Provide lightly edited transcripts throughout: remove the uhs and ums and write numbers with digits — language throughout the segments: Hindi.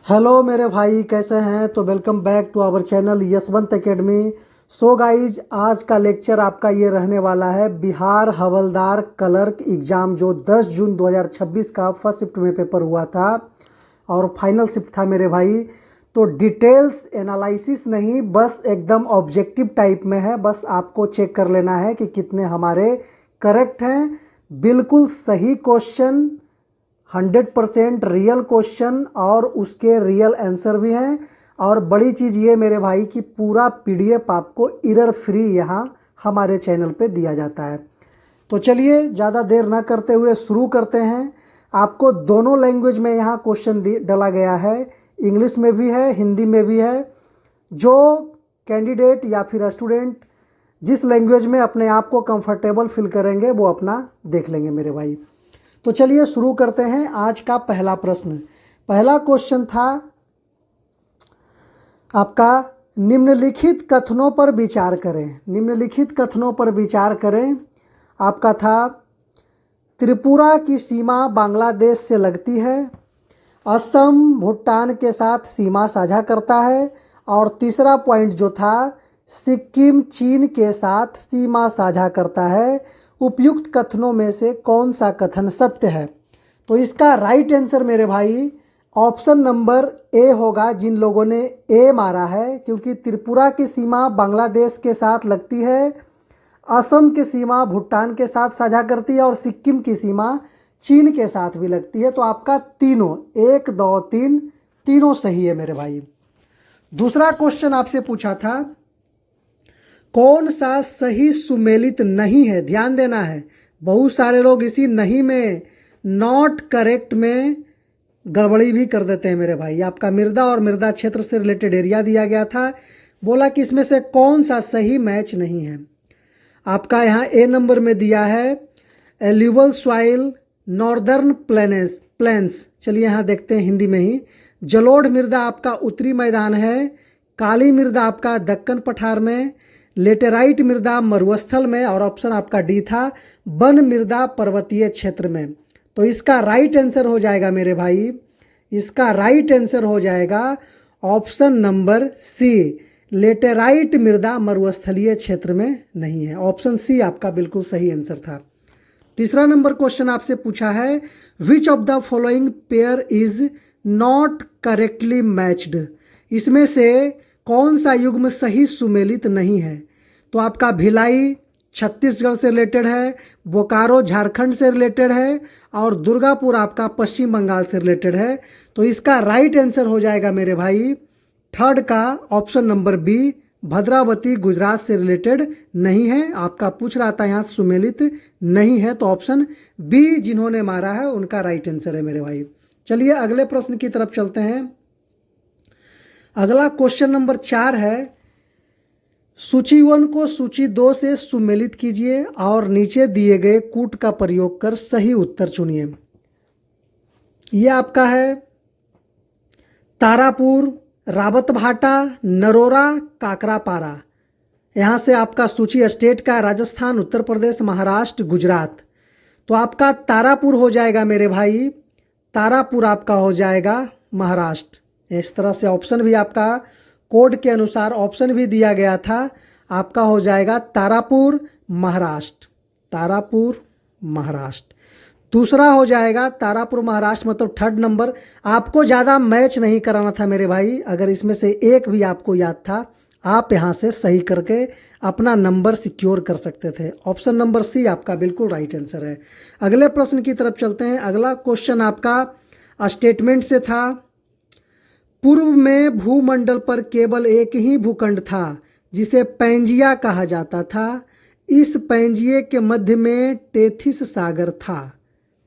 हेलो मेरे भाई, कैसे हैं? तो welcome back to our channel Yashwant academy. So guys, आज का लेक्चर आपका ये रहने वाला है बिहार हवलदार क्लर्क एग्ज़ाम जो 10 जून 2026 का फर्स्ट शिफ्ट में पेपर हुआ था और फाइनल शिफ्ट था मेरे भाई। तो डिटेल्स एनालिसिस नहीं, बस एकदम ऑब्जेक्टिव टाइप में है। बस आपको चेक कर लेना है कि कितने हमारे करेक्ट हैं। बिल्कुल सही क्वेश्चन, 100% रियल क्वेश्चन और उसके रियल आंसर भी हैं। और बड़ी चीज़ ये मेरे भाई कि पूरा पीडीएफ आपको एरर फ्री यहाँ हमारे चैनल पे दिया जाता है। तो चलिए ज़्यादा देर ना करते हुए शुरू करते हैं। आपको दोनों लैंग्वेज में यहाँ क्वेश्चन डाला गया है, इंग्लिश में भी है, हिंदी में भी है। जो कैंडिडेट या फिर स्टूडेंट जिस लैंग्वेज में अपने आप को कंफर्टेबल फील करेंगे वो अपना देख लेंगे मेरे भाई। तो चलिए शुरू करते हैं। आज का पहला प्रश्न, पहला क्वेश्चन था आपका, निम्नलिखित कथनों पर विचार करें। निम्नलिखित कथनों पर विचार करें आपका था, त्रिपुरा की सीमा बांग्लादेश से लगती है, असम भूटान के साथ सीमा साझा करता है, और तीसरा पॉइंट जो था, सिक्किम चीन के साथ सीमा साझा करता है। उपयुक्त कथनों में से कौन सा कथन सत्य है? तो इसका राइट आंसर मेरे भाई ऑप्शन नंबर ए होगा। जिन लोगों ने ए मारा है, क्योंकि त्रिपुरा की सीमा बांग्लादेश के साथ लगती है, असम की सीमा भूटान के साथ साझा करती है और सिक्किम की सीमा चीन के साथ भी लगती है। तो आपका तीनों, 1 2 3 तीनों सही है मेरे भाई। दूसरा क्वेश्चन आपसे पूछा था, कौन सा सही सुमेलित नहीं है? ध्यान देना है, बहुत सारे लोग इसी नहीं में, नॉट करेक्ट में गड़बड़ी भी कर देते हैं मेरे भाई। आपका मृदा और मृदा क्षेत्र से रिलेटेड एरिया दिया गया था, बोला कि इसमें से कौन सा सही मैच नहीं है। आपका यहाँ ए नंबर में दिया है एल्यूवल सॉइल नॉर्दर्न प्लेन्स। चलिए यहाँ देखते हैं हिंदी में ही। जलोढ़ मृदा आपका उत्तरी मैदान है, काली मृदा आपका दक्कन पठार में, लेटेराइट मृदा मरुस्थल में, और ऑप्शन आपका डी था वन मृदा पर्वतीय क्षेत्र में। तो इसका राइट आंसर हो जाएगा मेरे भाई, इसका राइट आंसर हो जाएगा ऑप्शन नंबर सी, लेटेराइट मृदा मरुस्थलीय क्षेत्र में नहीं है। ऑप्शन सी आपका बिल्कुल सही आंसर था। तीसरा नंबर क्वेश्चन आपसे पूछा है, which of the following pair is not correctly matched? इसमें से कौन सा युग्म सही सुमेलित नहीं है? तो आपका भिलाई छत्तीसगढ़ से रिलेटेड है, बोकारो झारखंड से रिलेटेड है, और दुर्गापुर आपका पश्चिम बंगाल से रिलेटेड है। तो इसका राइट आंसर हो जाएगा मेरे भाई थर्ड का option number B, Bhadravati Gujarat से रिलेटेड नहीं है। आपका पूछ रहा था यहाँ सुमेलित नहीं है, तो ऑप्शन बी जिन्होंने मारा है उनका राइट आंसर है मेरे भाई। चलिए अगले प्रश्न की तरफ चलते हैं। अगला क्वेश्चन नंबर 4 है, सूची 1 को सूची 2 से सुमेलित कीजिए और नीचे दिए गए कूट का प्रयोग कर सही उत्तर चुनिए। यह आपका है तारापुर, रावतभाटा, नरोरा, काकरापारा। यहाँ से आपका सूची स्टेट का राजस्थान, उत्तर प्रदेश, महाराष्ट्र, गुजरात। तो आपका तारापुर हो जाएगा मेरे भाई, तारापुर आपका हो जाएगा महाराष्ट्र। इस तरह से ऑप्शन भी आपका कोड के अनुसार ऑप्शन भी दिया गया था, आपका हो जाएगा तारापुर महाराष्ट्र, तारापुर महाराष्ट्र। दूसरा हो जाएगा तारापुर महाराष्ट्र, मतलब थर्ड नंबर। आपको ज़्यादा मैच नहीं कराना था मेरे भाई, अगर इसमें से एक भी आपको याद था आप यहाँ से सही करके अपना नंबर सिक्योर कर सकते थे। ऑप्शन नंबर सी आपका बिल्कुल राइट आंसर है। अगले प्रश्न की तरफ चलते हैं। अगला क्वेश्चन आपका स्टेटमेंट से था, पूर्व में भूमंडल पर केवल एक ही भूखंड था जिसे पैंजिया कहा जाता था, इस पैंजिए के मध्य में टेथिस सागर था।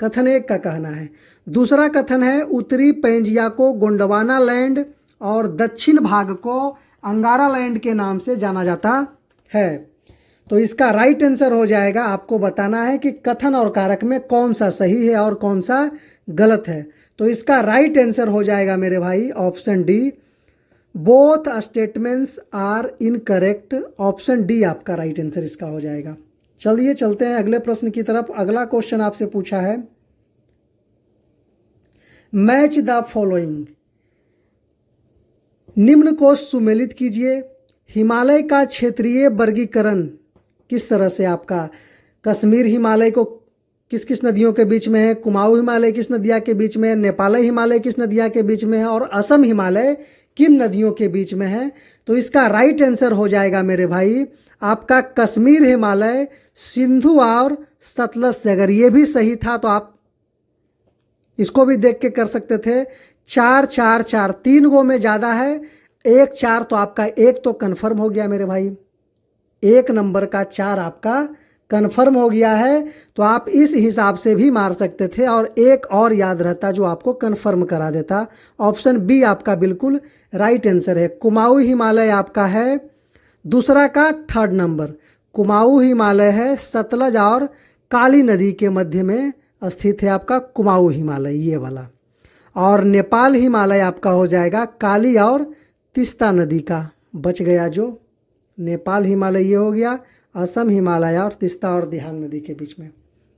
कथन एक का कहना है। दूसरा कथन है, उत्तरी पैंजिया को गोंडवाना लैंड और दक्षिण भाग को अंगारा लैंड के नाम से जाना जाता है। तो इसका राइट आंसर हो जाएगा, आपको बताना है कि कथन और कारक में कौन सा सही है और कौन सा गलत है। तो इसका राइट आंसर हो जाएगा मेरे भाई option D, both statements are incorrect. Option D आपका राइट आंसर इसका हो जाएगा। चलिए चलते हैं अगले प्रश्न की तरफ। अगला क्वेश्चन आपसे पूछा है, मैच द फॉलोइंग। निम्न को सुमेलित कीजिए। हिमालय का क्षेत्रीय वर्गीकरण किस तरह से आपका, कश्मीर हिमालय को किस किस नदियों के बीच में है, कुमाऊं हिमालय किस नदिया के बीच में है, नेपाली हिमालय किस नदिया के बीच में है और असम हिमालय किन नदियों के बीच में है। तो इसका राइट आंसर हो जाएगा मेरे भाई आपका कश्मीर हिमालय सिंधु और सतलज से। अगर ये भी सही था तो आप इसको भी देख के कर सकते थे। 4 4 4 3 गो में ज़्यादा है, 1 4 तो आपका 1 तो कन्फर्म हो गया मेरे भाई, 1 नंबर का 4 आपका कन्फर्म हो गया है। तो आप इस हिसाब से भी मार सकते थे और एक और याद रहता जो आपको कन्फर्म करा देता। ऑप्शन बी आपका बिल्कुल राइट आंसर है। कुमाऊं हिमालय आपका है दूसरा का 3rd नंबर। कुमाऊं हिमालय है सतलज और काली नदी के मध्य में स्थित है आपका कुमाऊं हिमालय ये वाला। और नेपाल हिमालय आपका हो जाएगा काली और तीस्ता नदी का, बच गया जो नेपाल हिमालय ये हो गया, असम हिमालय और तीस्ता और दिहांग नदी के बीच में।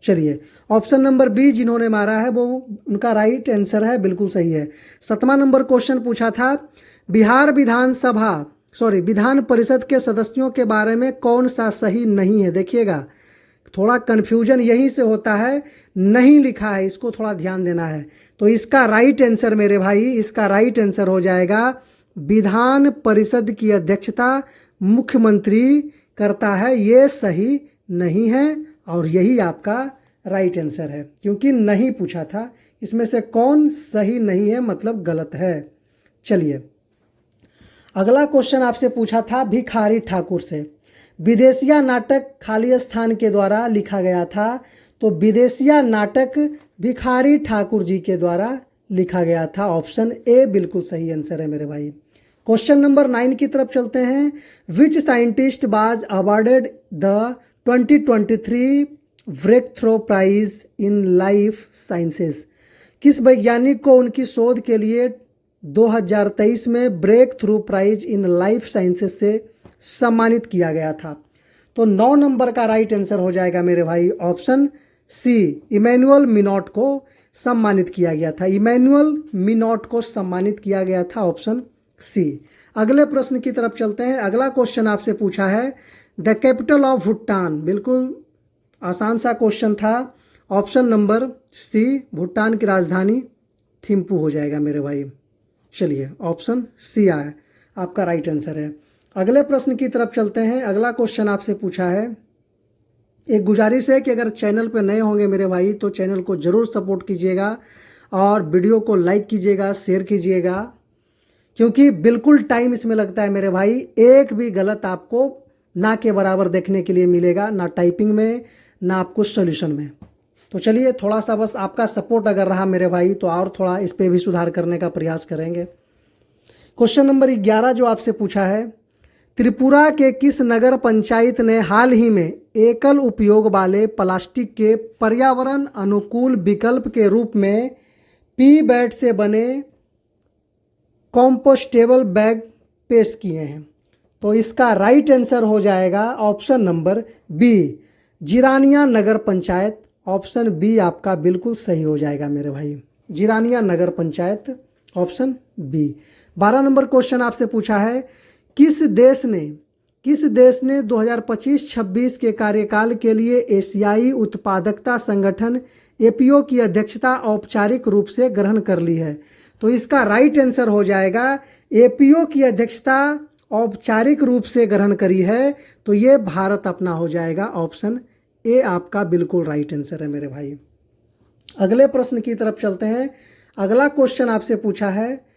चलिए ऑप्शन नंबर बी जिन्होंने मारा है वो उनका राइट आंसर है, बिल्कुल सही है। 7वां नंबर क्वेश्चन पूछा था बिहार विधान परिषद के सदस्यों के बारे में कौन सा सही नहीं है। देखिएगा थोड़ा कन्फ्यूजन यहीं से होता है, नहीं लिखा है, इसको थोड़ा ध्यान देना है। तो इसका राइट आंसर मेरे भाई, इसका राइट आंसर हो जाएगा विधान परिषद की अध्यक्षता मुख्यमंत्री करता है, ये सही नहीं है और यही आपका राइट आंसर है क्योंकि नहीं पूछा था। इसमें से कौन सही नहीं है मतलब गलत है। चलिए अगला क्वेश्चन आपसे पूछा था भिखारी ठाकुर से। विदेशिया नाटक खाली स्थान के द्वारा लिखा गया था। तो विदेशिया नाटक भिखारी ठाकुर जी के द्वारा लिखा गया था। ऑप्शन ए बिल्कुल सही आंसर है मेरे भाई। क्वेश्चन नंबर 9 की तरफ चलते हैं। Which scientist was awarded the 2023 breakthrough prize in life sciences. किस वैज्ञानिक को उनकी शोध के लिए 2023 में breakthrough prize in life sciences से सम्मानित किया गया था। तो 9 नंबर का राइट आंसर हो जाएगा मेरे भाई ऑप्शन सी, इमैनुअल मिनोट को सम्मानित किया गया था। इमैनुअल मिनोट को सम्मानित किया गया था, ऑप्शन सी। अगले प्रश्न की तरफ चलते हैं। अगला क्वेश्चन आपसे पूछा है द कैपिटल ऑफ भूटान। बिल्कुल आसान सा क्वेश्चन था। ऑप्शन नंबर सी, भूटान की राजधानी थिम्पू हो जाएगा मेरे भाई। चलिए ऑप्शन सी आया आपका राइट आंसर है। अगले प्रश्न की तरफ चलते हैं। अगला क्वेश्चन आपसे पूछा है, एक गुजारिश है कि अगर चैनल पर नए होंगे मेरे भाई तो चैनल को ज़रूर सपोर्ट कीजिएगा और वीडियो को लाइक कीजिएगा, शेयर कीजिएगा, क्योंकि बिल्कुल टाइम इसमें लगता है मेरे भाई। एक भी गलत आपको ना के बराबर देखने के लिए मिलेगा, ना टाइपिंग में ना आपको सॉल्यूशन में। तो चलिए थोड़ा सा बस आपका सपोर्ट अगर रहा मेरे भाई तो और थोड़ा इस पे भी सुधार करने का प्रयास करेंगे। क्वेश्चन नंबर 11 जो आपसे पूछा है, त्रिपुरा के किस नगर पंचायत ने हाल ही में एकल उपयोग वाले प्लास्टिक के पर्यावरण अनुकूल विकल्प के रूप में पी बैट से बने कॉम्पोस्टेबल बैग पेश किए हैं। तो इसका राइट आंसर हो जाएगा option number B, Jirania nagar panchayat. Option B आपका बिल्कुल सही हो जाएगा मेरे भाई, Jirania nagar panchayat, option B. 12 number question आपसे पूछा है किस देश ने 2025-26 के कार्यकाल के लिए एशियाई उत्पादकता संगठन एपीओ की अध्यक्षता औपचारिक रूप से ग्रहण कर ली है। तो इसका राइट आंसर हो जाएगा एपीओ की अध्यक्षता औपचारिक रूप से ग्रहण करी है तो ये भारत अपना हो जाएगा। ऑप्शन ए आपका बिल्कुल राइट आंसर है मेरे भाई। अगले प्रश्न की तरफ चलते हैं। अगला क्वेश्चन आपसे पूछा है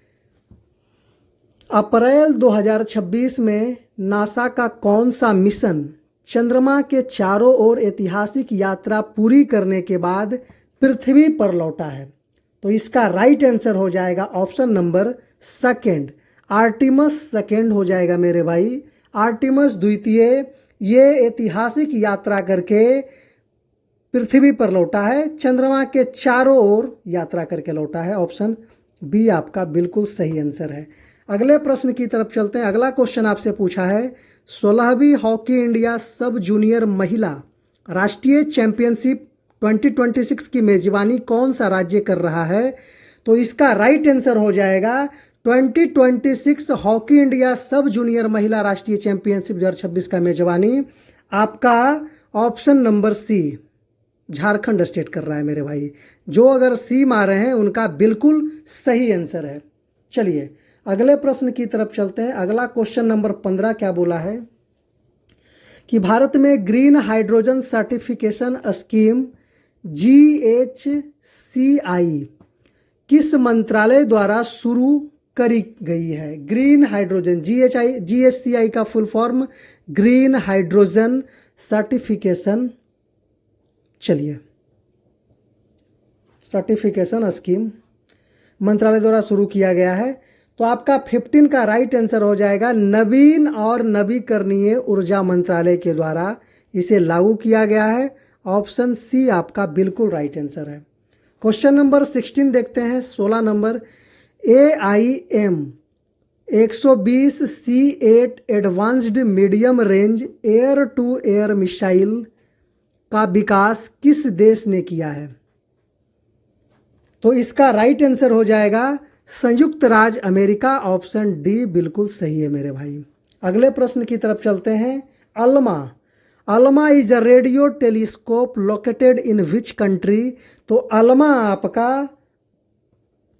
अप्रैल 2026 में नासा का कौन सा मिशन चंद्रमा के चारों ओर ऐतिहासिक यात्रा पूरी करने के बाद पृथ्वी पर लौटा है। तो इसका राइट आंसर हो जाएगा option number second, Artemis second हो जाएगा मेरे भाई। आर्टिमस द्वितीय ये ऐतिहासिक यात्रा करके पृथ्वी पर लौटा है, चंद्रमा के चारों ओर यात्रा करके लौटा है। ऑप्शन बी आपका बिल्कुल सही आंसर है। अगले प्रश्न की तरफ चलते हैं। अगला क्वेश्चन आपसे पूछा है 16वीं हॉकी इंडिया सब जूनियर महिला राष्ट्रीय चैंपियनशिप 2026 की मेजबानी कौन सा राज्य कर रहा है। तो इसका राइट आंसर हो जाएगा 2026 हॉकी इंडिया सब जूनियर महिला राष्ट्रीय चैंपियनशिप 2026 का मेजबानी आपका option number C Jharkhand state कर रहा है मेरे भाई। जो अगर सी मारे हैं उनका बिल्कुल सही आंसर है। चलिए अगले प्रश्न की तरफ चलते हैं। अगला क्वेश्चन नंबर 15 क्या बोला है कि भारत में green hydrogen certification scheme GHCI किस मंत्रालय द्वारा शुरू करी गई है? ग्रीन हाइड्रोजन GHCI का full form green hydrogen certification, चलिए सर्टिफिकेशन स्कीम मंत्रालय द्वारा शुरू किया गया है। तो आपका 15 का राइट आंसर हो जाएगा नवीन और नवीकरणीय ऊर्जा मंत्रालय के द्वारा इसे लागू किया गया है। ऑप्शन सी आपका बिल्कुल राइट आंसर है। क्वेश्चन नंबर 16 देखते हैं। 16 number AIM 120C8 advanced medium range air to air missile का विकास किस देश ने किया है? तो इसका राइट आंसर हो जाएगा संयुक्त राज्य अमेरिका। ऑप्शन डी बिल्कुल सही है मेरे भाई। अगले प्रश्न की तरफ चलते हैं। ALMA is a radio telescope located in which country? तो अल्मा आपका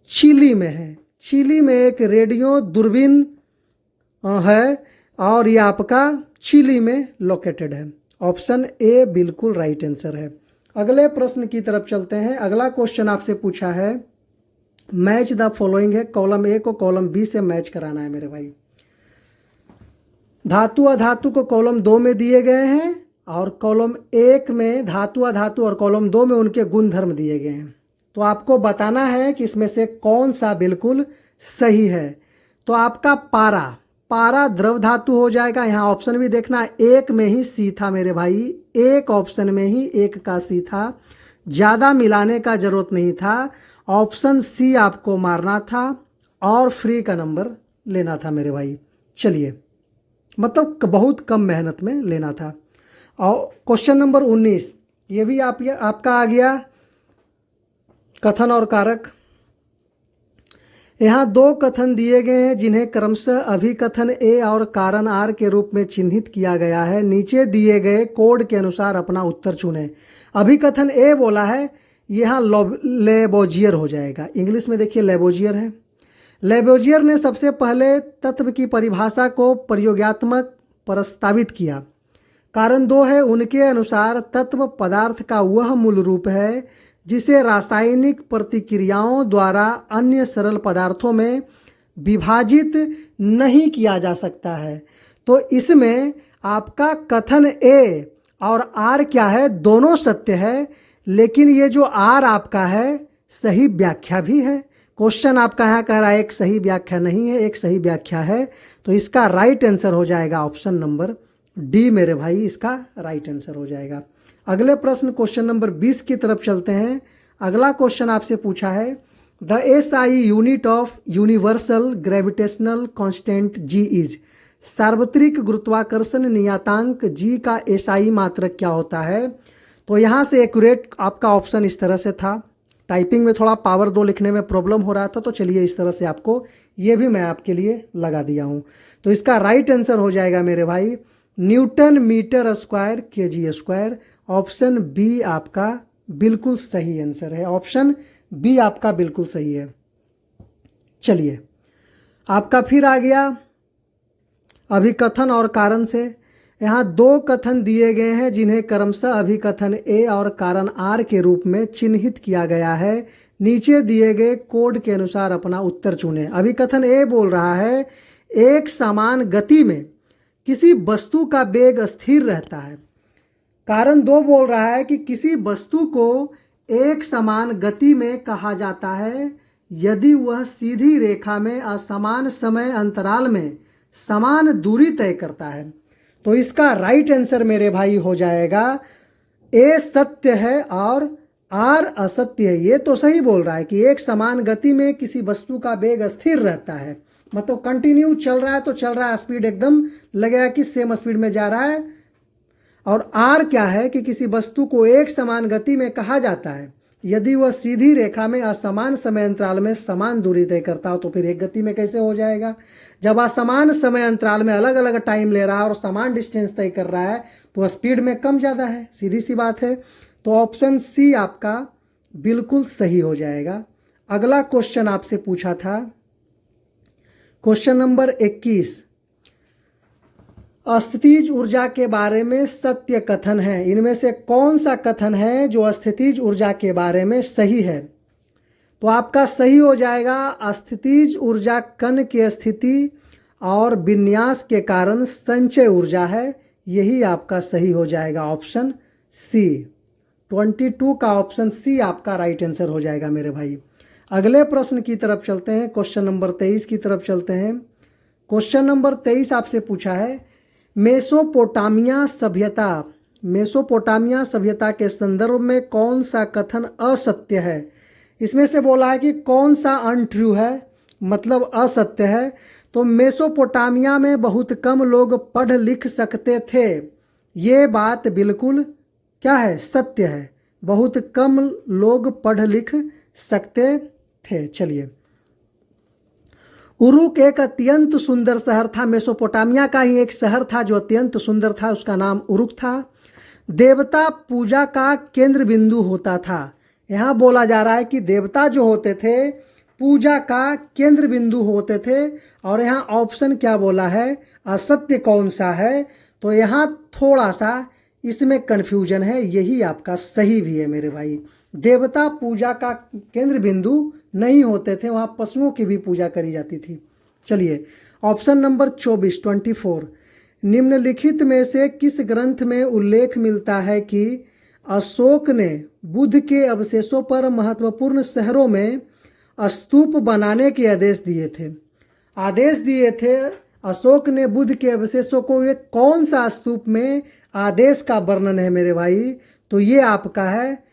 चिली में है। चिली में एक रेडियो दूरबीन है और ये आपका चिली में लोकेटेड है। ऑप्शन ए बिल्कुल राइट आंसर है। अगले प्रश्न की तरफ चलते हैं। अगला क्वेश्चन आपसे पूछा है मैच द फॉलोइंग है। कॉलम ए को कॉलम बी से मैच कराना है मेरे भाई। धातु अधातु को कॉलम 2 में दिए गए हैं और कॉलम 1 में धातु अधातु और कॉलम 2 में उनके गुणधर्म दिए गए हैं। तो आपको बताना है कि इसमें से कौन सा बिल्कुल सही है। तो आपका पारा द्रव धातु हो जाएगा। यहाँ ऑप्शन भी देखना, एक में ही सी था मेरे भाई, एक ऑप्शन में ही एक का सी था, ज़्यादा मिलाने का जरूरत नहीं था। ऑप्शन सी आपको मारना था और फ्री का नंबर लेना था मेरे भाई। चलिए मतलब बहुत कम मेहनत में लेना था। और क्वेश्चन नंबर 19 ये भी आपका आ गया कथन और कारक। यहाँ 2 कथन दिए गए हैं जिन्हें क्रमशः अभिकथन ए और कारण आर के रूप में चिन्हित किया गया है। नीचे दिए गए कोड के अनुसार अपना उत्तर चुनें। अभिकथन ए बोला है, यहाँ लेबोजियर हो जाएगा। इंग्लिश में देखिए लेबोजियर है। लेबोजियर ने सबसे पहले तत्व की परिभाषा को प्रयोगात्मक प्रस्तावित किया। कारण 2 है, उनके अनुसार तत्व पदार्थ का वह मूल रूप है जिसे रासायनिक प्रतिक्रियाओं द्वारा अन्य सरल पदार्थों में विभाजित नहीं किया जा सकता है। तो इसमें आपका कथन ए और आर क्या है, दोनों सत्य है, लेकिन ये जो आर आपका है सही व्याख्या भी है। क्वेश्चन आपका यहाँ कह रहा है एक सही व्याख्या नहीं है, एक सही व्याख्या है। तो इसका राइट आंसर हो जाएगा ऑप्शन नंबर डी मेरे भाई, इसका राइट आंसर हो जाएगा। अगले प्रश्न क्वेश्चन नंबर 20 की तरफ चलते हैं। अगला क्वेश्चन आपसे पूछा है the SI unit of universal gravitational constant G is. सार्वत्रिक गुरुत्वाकर्षण नियतांक G का SI मात्रक क्या होता है? तो यहाँ से एक्यूरेट आपका ऑप्शन इस तरह से था। टाइपिंग में थोड़ा पावर 2 लिखने में प्रॉब्लम हो रहा था, तो चलिए इस तरह से आपको ये भी मैं आपके लिए लगा दिया हूँ। तो इसका राइट आंसर हो जाएगा मेरे भाई newton metre square kg square. Option B आपका बिल्कुल सही आंसर है। ऑप्शन बी आपका बिल्कुल सही है। चलिए आपका फिर आ गया अभिकथन और कारण से। यहाँ 2 कथन दिए गए हैं जिन्हें क्रमशः अभिकथन ए और कारण आर के रूप में चिन्हित किया गया है। नीचे दिए गए कोड के अनुसार अपना उत्तर चुनें। अभिकथन ए बोल रहा है एक समान गति में किसी वस्तु का वेग स्थिर रहता है। कारण 2 बोल रहा है कि किसी वस्तु को एक समान गति में कहा जाता है यदि वह सीधी रेखा में असमान समय अंतराल में समान दूरी तय करता है। तो इसका राइट आंसर मेरे भाई हो जाएगा ए सत्य है और आर असत्य है। ये तो सही बोल रहा है कि एक समान गति में किसी वस्तु का वेग स्थिर रहता है, मतलब कंटिन्यू चल रहा है तो चल रहा है, स्पीड एकदम लगेगा कि सेम स्पीड में जा रहा है। और आर क्या है कि किसी वस्तु को एक समान गति में कहा जाता है यदि वह सीधी रेखा में असमान समय अंतराल में समान दूरी तय करता हो तो फिर एक गति में कैसे हो जाएगा? जब असमान समय अंतराल में अलग अलग टाइम ले रहा है और समान डिस्टेंस तय कर रहा है तो स्पीड में कम ज़्यादा है, सीधी सी बात है। तो ऑप्शन सी आपका बिल्कुल सही हो जाएगा। अगला क्वेश्चन आपसे पूछा था, क्वेश्चन नंबर 21, अस्थितिज ऊर्जा के बारे में सत्य कथन है। इनमें से कौन सा कथन है जो अस्थितिज ऊर्जा के बारे में सही है? तो आपका सही हो जाएगा, अस्थितिज ऊर्जा कण की स्थिति और विन्यास के कारण संचय ऊर्जा है। यही आपका सही हो जाएगा, ऑप्शन सी। 22 का ऑप्शन सी आपका राइट आंसर हो जाएगा मेरे भाई। अगले प्रश्न की तरफ चलते हैं, क्वेश्चन नंबर 23 की तरफ चलते हैं। क्वेश्चन नंबर 23 आपसे पूछा है, मेसोपोटामिया सभ्यता के संदर्भ में कौन सा कथन असत्य है? इसमें से बोला है कि कौन सा अनट्रू है, मतलब असत्य है। तो मेसोपोटामिया में बहुत कम लोग पढ़ लिख सकते थे, ये बात बिल्कुल क्या है? सत्य है। बहुत कम लोग पढ़ लिख सकते थे। चलिए, उरुक एक अत्यंत सुंदर शहर था। मेसोपोटामिया का ही एक शहर था जो अत्यंत सुंदर था, उसका नाम उरुक था। देवता पूजा का केंद्र बिंदु होता था। यहाँ बोला जा रहा है कि देवता जो होते थे पूजा का केंद्र बिंदु होते थे। और यहाँ ऑप्शन क्या बोला है, असत्य कौन सा है? तो यहाँ थोड़ा सा इसमें कन्फ्यूजन है, यही आपका सही भी है मेरे भाई। देवता पूजा का केंद्र बिंदु नहीं होते थे, वहाँ पशुओं की भी पूजा करी जाती थी। चलिए, ऑप्शन नंबर 24, निम्नलिखित में से किस ग्रंथ में उल्लेख मिलता है कि अशोक ने बुद्ध के अवशेषों पर महत्वपूर्ण शहरों में स्तूप बनाने के आदेश दिए थे। अशोक ने बुद्ध के अवशेषों को, ये कौन सा स्तूप में आदेश का वर्णन है मेरे भाई? तो ये आपका है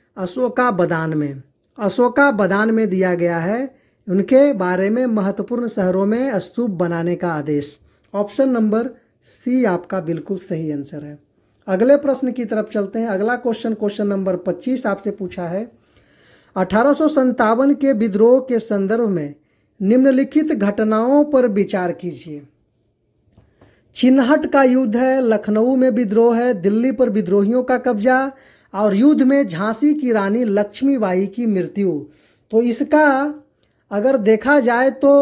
अशोकाबदान में दिया गया है उनके बारे में महत्वपूर्ण शहरों में स्तूप बनाने का आदेश। ऑप्शन नंबर सी आपका बिल्कुल सही आंसर है। अगले प्रश्न की तरफ चलते हैं। अगला क्वेश्चन नंबर 25 आपसे पूछा है, 1857 के विद्रोह के संदर्भ में निम्नलिखित घटनाओं पर विचार कीजिए। चिन्हट का युद्ध है, लखनऊ में विद्रोह है, दिल्ली पर विद्रोहियों का कब्जा, और युद्ध में झांसी की रानी लक्ष्मीबाई की मृत्यु। तो इसका अगर देखा जाए तो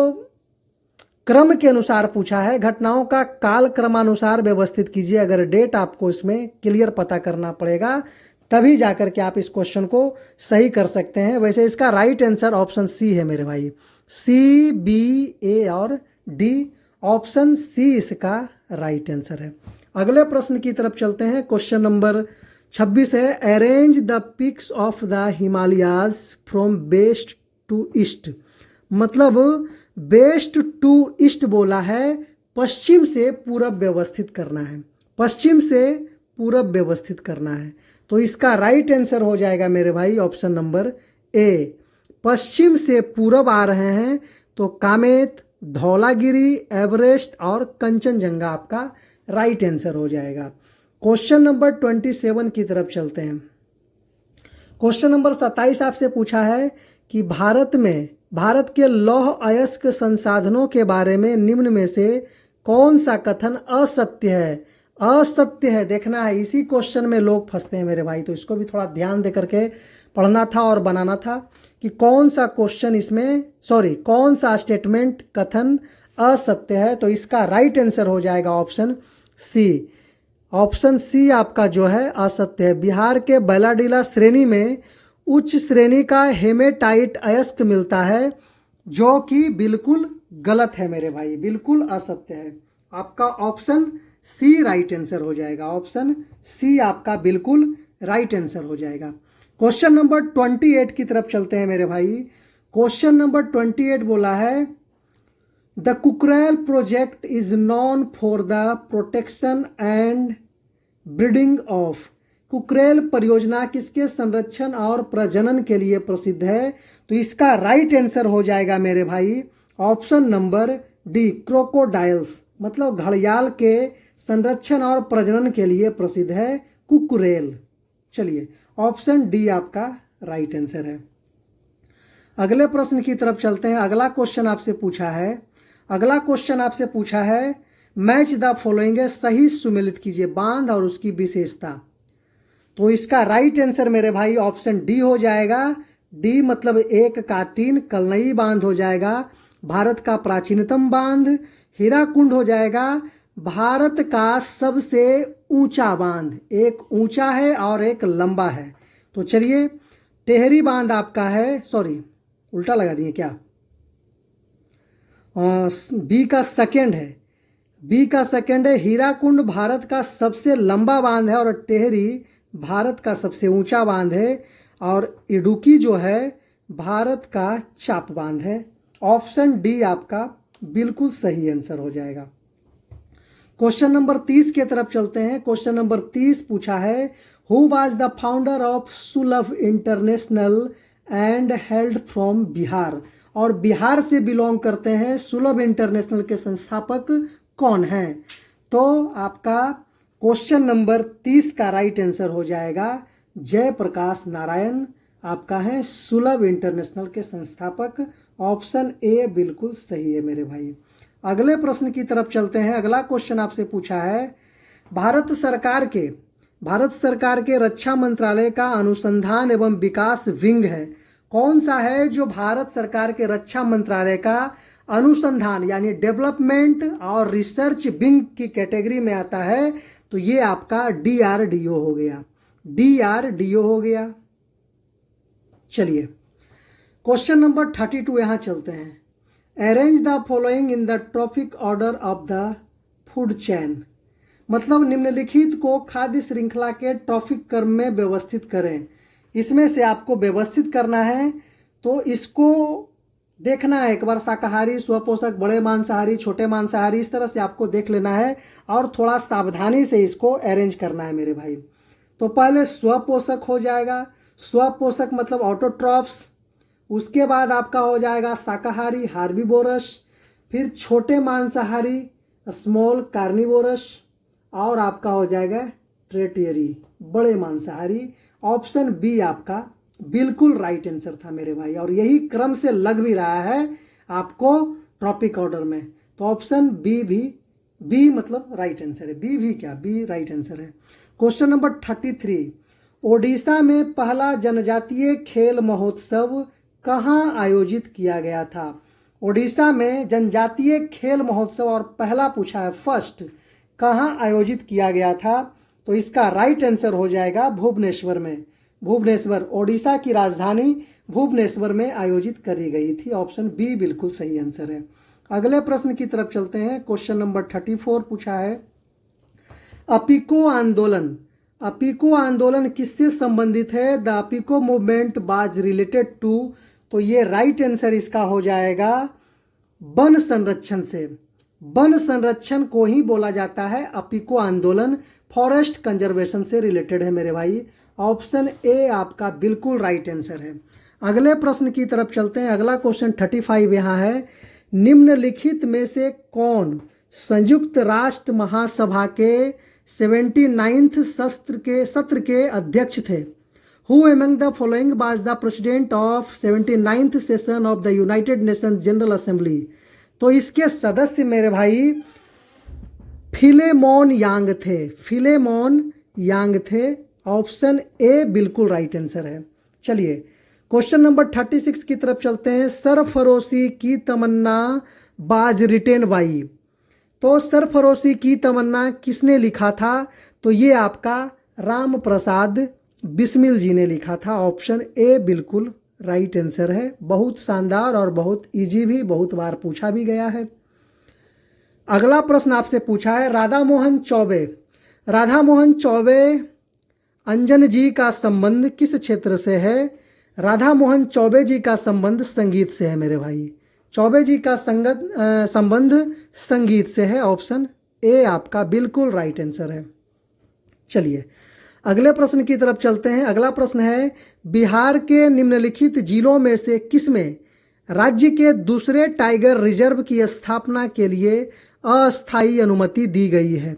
क्रम के अनुसार पूछा है, घटनाओं का काल क्रमानुसार व्यवस्थित कीजिए। अगर डेट आपको इसमें क्लियर पता करना पड़ेगा तभी जाकर के आप इस क्वेश्चन को सही कर सकते हैं। वैसे इसका राइट आंसर ऑप्शन सी है मेरे भाई। सी, बी, ए और डी, ऑप्शन सी इसका राइट आंसर है। अगले प्रश्न की तरफ चलते हैं। क्वेश्चन नंबर 26 है, arrange the peaks of the Himalayas from west to east. मतलब वेस्ट टू ईस्ट बोला है, पश्चिम से पूरब व्यवस्थित करना है, पश्चिम से पूरब व्यवस्थित करना है। तो इसका राइट आंसर हो जाएगा मेरे भाई ऑप्शन नंबर ए। पश्चिम से पूरब आ रहे हैं तो कामेत, धौलागिरी, एवरेस्ट और कंचनजंगा आपका राइट आंसर हो जाएगा। क्वेश्चन नंबर 27 की तरफ चलते हैं। क्वेश्चन नंबर 27 आपसे पूछा है कि भारत के लौह अयस्क संसाधनों के बारे में निम्न में से कौन सा कथन असत्य है? असत्य है, देखना है। इसी क्वेश्चन में लोग फंसते हैं मेरे भाई, तो इसको भी थोड़ा ध्यान दे करके पढ़ना था और बनाना था कि कौन सा क्वेश्चन इसमें, कौन सा स्टेटमेंट कथन असत्य है। तो इसका राइट आंसर हो जाएगा ऑप्शन सी। ऑप्शन सी आपका जो है असत्य है। बिहार के बैलाडीला श्रेणी में उच्च श्रेणी का हेमेटाइट अयस्क मिलता है, जो कि बिल्कुल गलत है मेरे भाई, बिल्कुल असत्य है। आपका ऑप्शन सी राइट आंसर हो जाएगा। ऑप्शन सी आपका बिल्कुल राइट आंसर हो जाएगा। क्वेश्चन नंबर 28 की तरफ चलते हैं मेरे भाई। क्वेश्चन नंबर 28 बोला है, the Kukrail project is non for the protection and breeding of. Kukrail परियोजना किसके संरक्षण और प्रजनन के लिए प्रसिद्ध है? तो इसका राइट आंसर हो जाएगा मेरे भाई ऑप्शन नंबर डी, क्रोकोडाइल्स। मतलब घड़ियाल के संरक्षण और प्रजनन के लिए प्रसिद्ध है कुकरेल। चलिए, ऑप्शन डी आपका राइट आंसर है। अगले प्रश्न की तरफ चलते हैं। अगला क्वेश्चन आपसे पूछा है मैच द फॉलोइंग है, सही सुमेलित कीजिए बांध और उसकी विशेषता। तो इसका राइट आंसर मेरे भाई ऑप्शन डी हो जाएगा। डी मतलब 1 का 3 कलनई बांध हो जाएगा, भारत का प्राचीनतम बांध। हीराकुंड हो जाएगा भारत का सबसे ऊंचा बांध, एक ऊंचा है और एक लंबा है। तो चलिए टेहरी बांध आपका है, सॉरी उल्टा लगा दिए क्या, बी का सेकंड है। हीराकुंड भारत का सबसे लंबा बांध है और टेहरी भारत का सबसे ऊंचा बांध है, और इडुक्की जो है भारत का चाप बांध है। ऑप्शन डी आपका बिल्कुल सही आंसर हो जाएगा। क्वेश्चन नंबर 30 के तरफ चलते हैं। क्वेश्चन नंबर 30 पूछा है who was the founder of Sulabh international and hailed from Bihar. और बिहार से बिलोंग करते हैं सुलभ इंटरनेशनल के संस्थापक कौन हैं। तो आपका क्वेश्चन नंबर 30 का राइट आंसर हो जाएगा जयप्रकाश नारायण आपका है सुलभ इंटरनेशनल के संस्थापक। ऑप्शन ए बिल्कुल सही है मेरे भाई। अगले प्रश्न की तरफ चलते हैं। अगला क्वेश्चन आपसे पूछा है भारत सरकार के रक्षा मंत्रालय का अनुसंधान एवं विकास विंग है, कौन सा है जो भारत सरकार के रक्षा मंत्रालय का अनुसंधान यानी डेवलपमेंट और रिसर्च विंग की कैटेगरी में आता है। तो ये आपका डीआरडीओ हो गया। चलिए क्वेश्चन नंबर 32 यहां चलते हैं। Arrange the following in the trophic order of the food chain. मतलब निम्नलिखित को खाद्य श्रृंखला के ट्रॉफिक क्रम में व्यवस्थित करें। इसमें से आपको व्यवस्थित करना है, तो इसको देखना है एक बार, शाकाहारी, स्वपोषक, बड़े मांसाहारी, छोटे मांसाहारी, इस तरह से आपको देख लेना है और थोड़ा सावधानी से इसको अरेंज करना है मेरे भाई। तो पहले स्वपोषक हो जाएगा, स्वपोषक मतलब ऑटोट्रॉफ्स। उसके बाद आपका हो जाएगा शाकाहारी हार्बीवोरस, फिर छोटे मांसाहारी स्मॉल कार्निवोरस, और आपका हो जाएगा ट्रेटियरी बड़े मांसाहारी। ऑप्शन बी आपका बिल्कुल राइट आंसर था मेरे भाई, और यही क्रम से लग भी रहा है आपको ट्रॉपिक ऑर्डर में। तो ऑप्शन बी मतलब राइट आंसर है। बी राइट आंसर है। क्वेश्चन नंबर 33 ओडिशा में पहला जनजातीय खेल महोत्सव कहाँ आयोजित किया गया था। ओडिशा में जनजातीय खेल महोत्सव और पहला पूछा है फर्स्ट कहाँ आयोजित किया गया था। तो इसका राइट आंसर हो जाएगा भुवनेश्वर में। भुवनेश्वर ओडिशा की राजधानी भुवनेश्वर में आयोजित करी गई थी। ऑप्शन बी बिल्कुल सही आंसर है। अगले प्रश्न की तरफ चलते हैं। क्वेश्चन नंबर 34 पूछा है अपिको आंदोलन किससे संबंधित है। The Appiko movement was related to. तो ये राइट आंसर इसका हो जाएगा वन संरक्षण से। वन संरक्षण को ही बोला जाता है अपिको आंदोलन, फॉरेस्ट कंजर्वेशन से रिलेटेड है मेरे भाई। ऑप्शन ए आपका बिल्कुल राइट आंसर है। अगले प्रश्न की तरफ चलते हैं। अगला क्वेश्चन 35 यहाँ है निम्नलिखित में से कौन संयुक्त राष्ट्र महासभा के 79th सत्र के अध्यक्ष थे। Who among the following was the president of 79th session of the United nation general assembly. तो इसके सदस्य मेरे भाई फिलेमोन यांग थे। ऑप्शन ए बिल्कुल राइट आंसर है। चलिए क्वेश्चन नंबर 36 की तरफ चलते हैं। सरफरोशी की तमन्ना बाज रिटेन बाई। तो सरफरोशी की तमन्ना किसने लिखा था। तो ये आपका राम प्रसाद बिस्मिल जी ने लिखा था। ऑप्शन ए बिल्कुल राइट आंसर है। बहुत शानदार और बहुत इजी भी, बहुत बार पूछा भी गया है। अगला प्रश्न आपसे पूछा है राधा मोहन चौबे अंजन जी का संबंध किस क्षेत्र से है। राधा मोहन चौबे जी का संबंध संगीत से है मेरे भाई। चौबे जी का संबंध संगीत से है। ऑप्शन ए आपका बिल्कुल राइट आंसर है। चलिए अगले प्रश्न की तरफ चलते हैं। अगला प्रश्न है बिहार के निम्नलिखित जिलों में से किसमें राज्य के दूसरे टाइगर रिजर्व की स्थापना के लिए अस्थायी अनुमति दी गई है।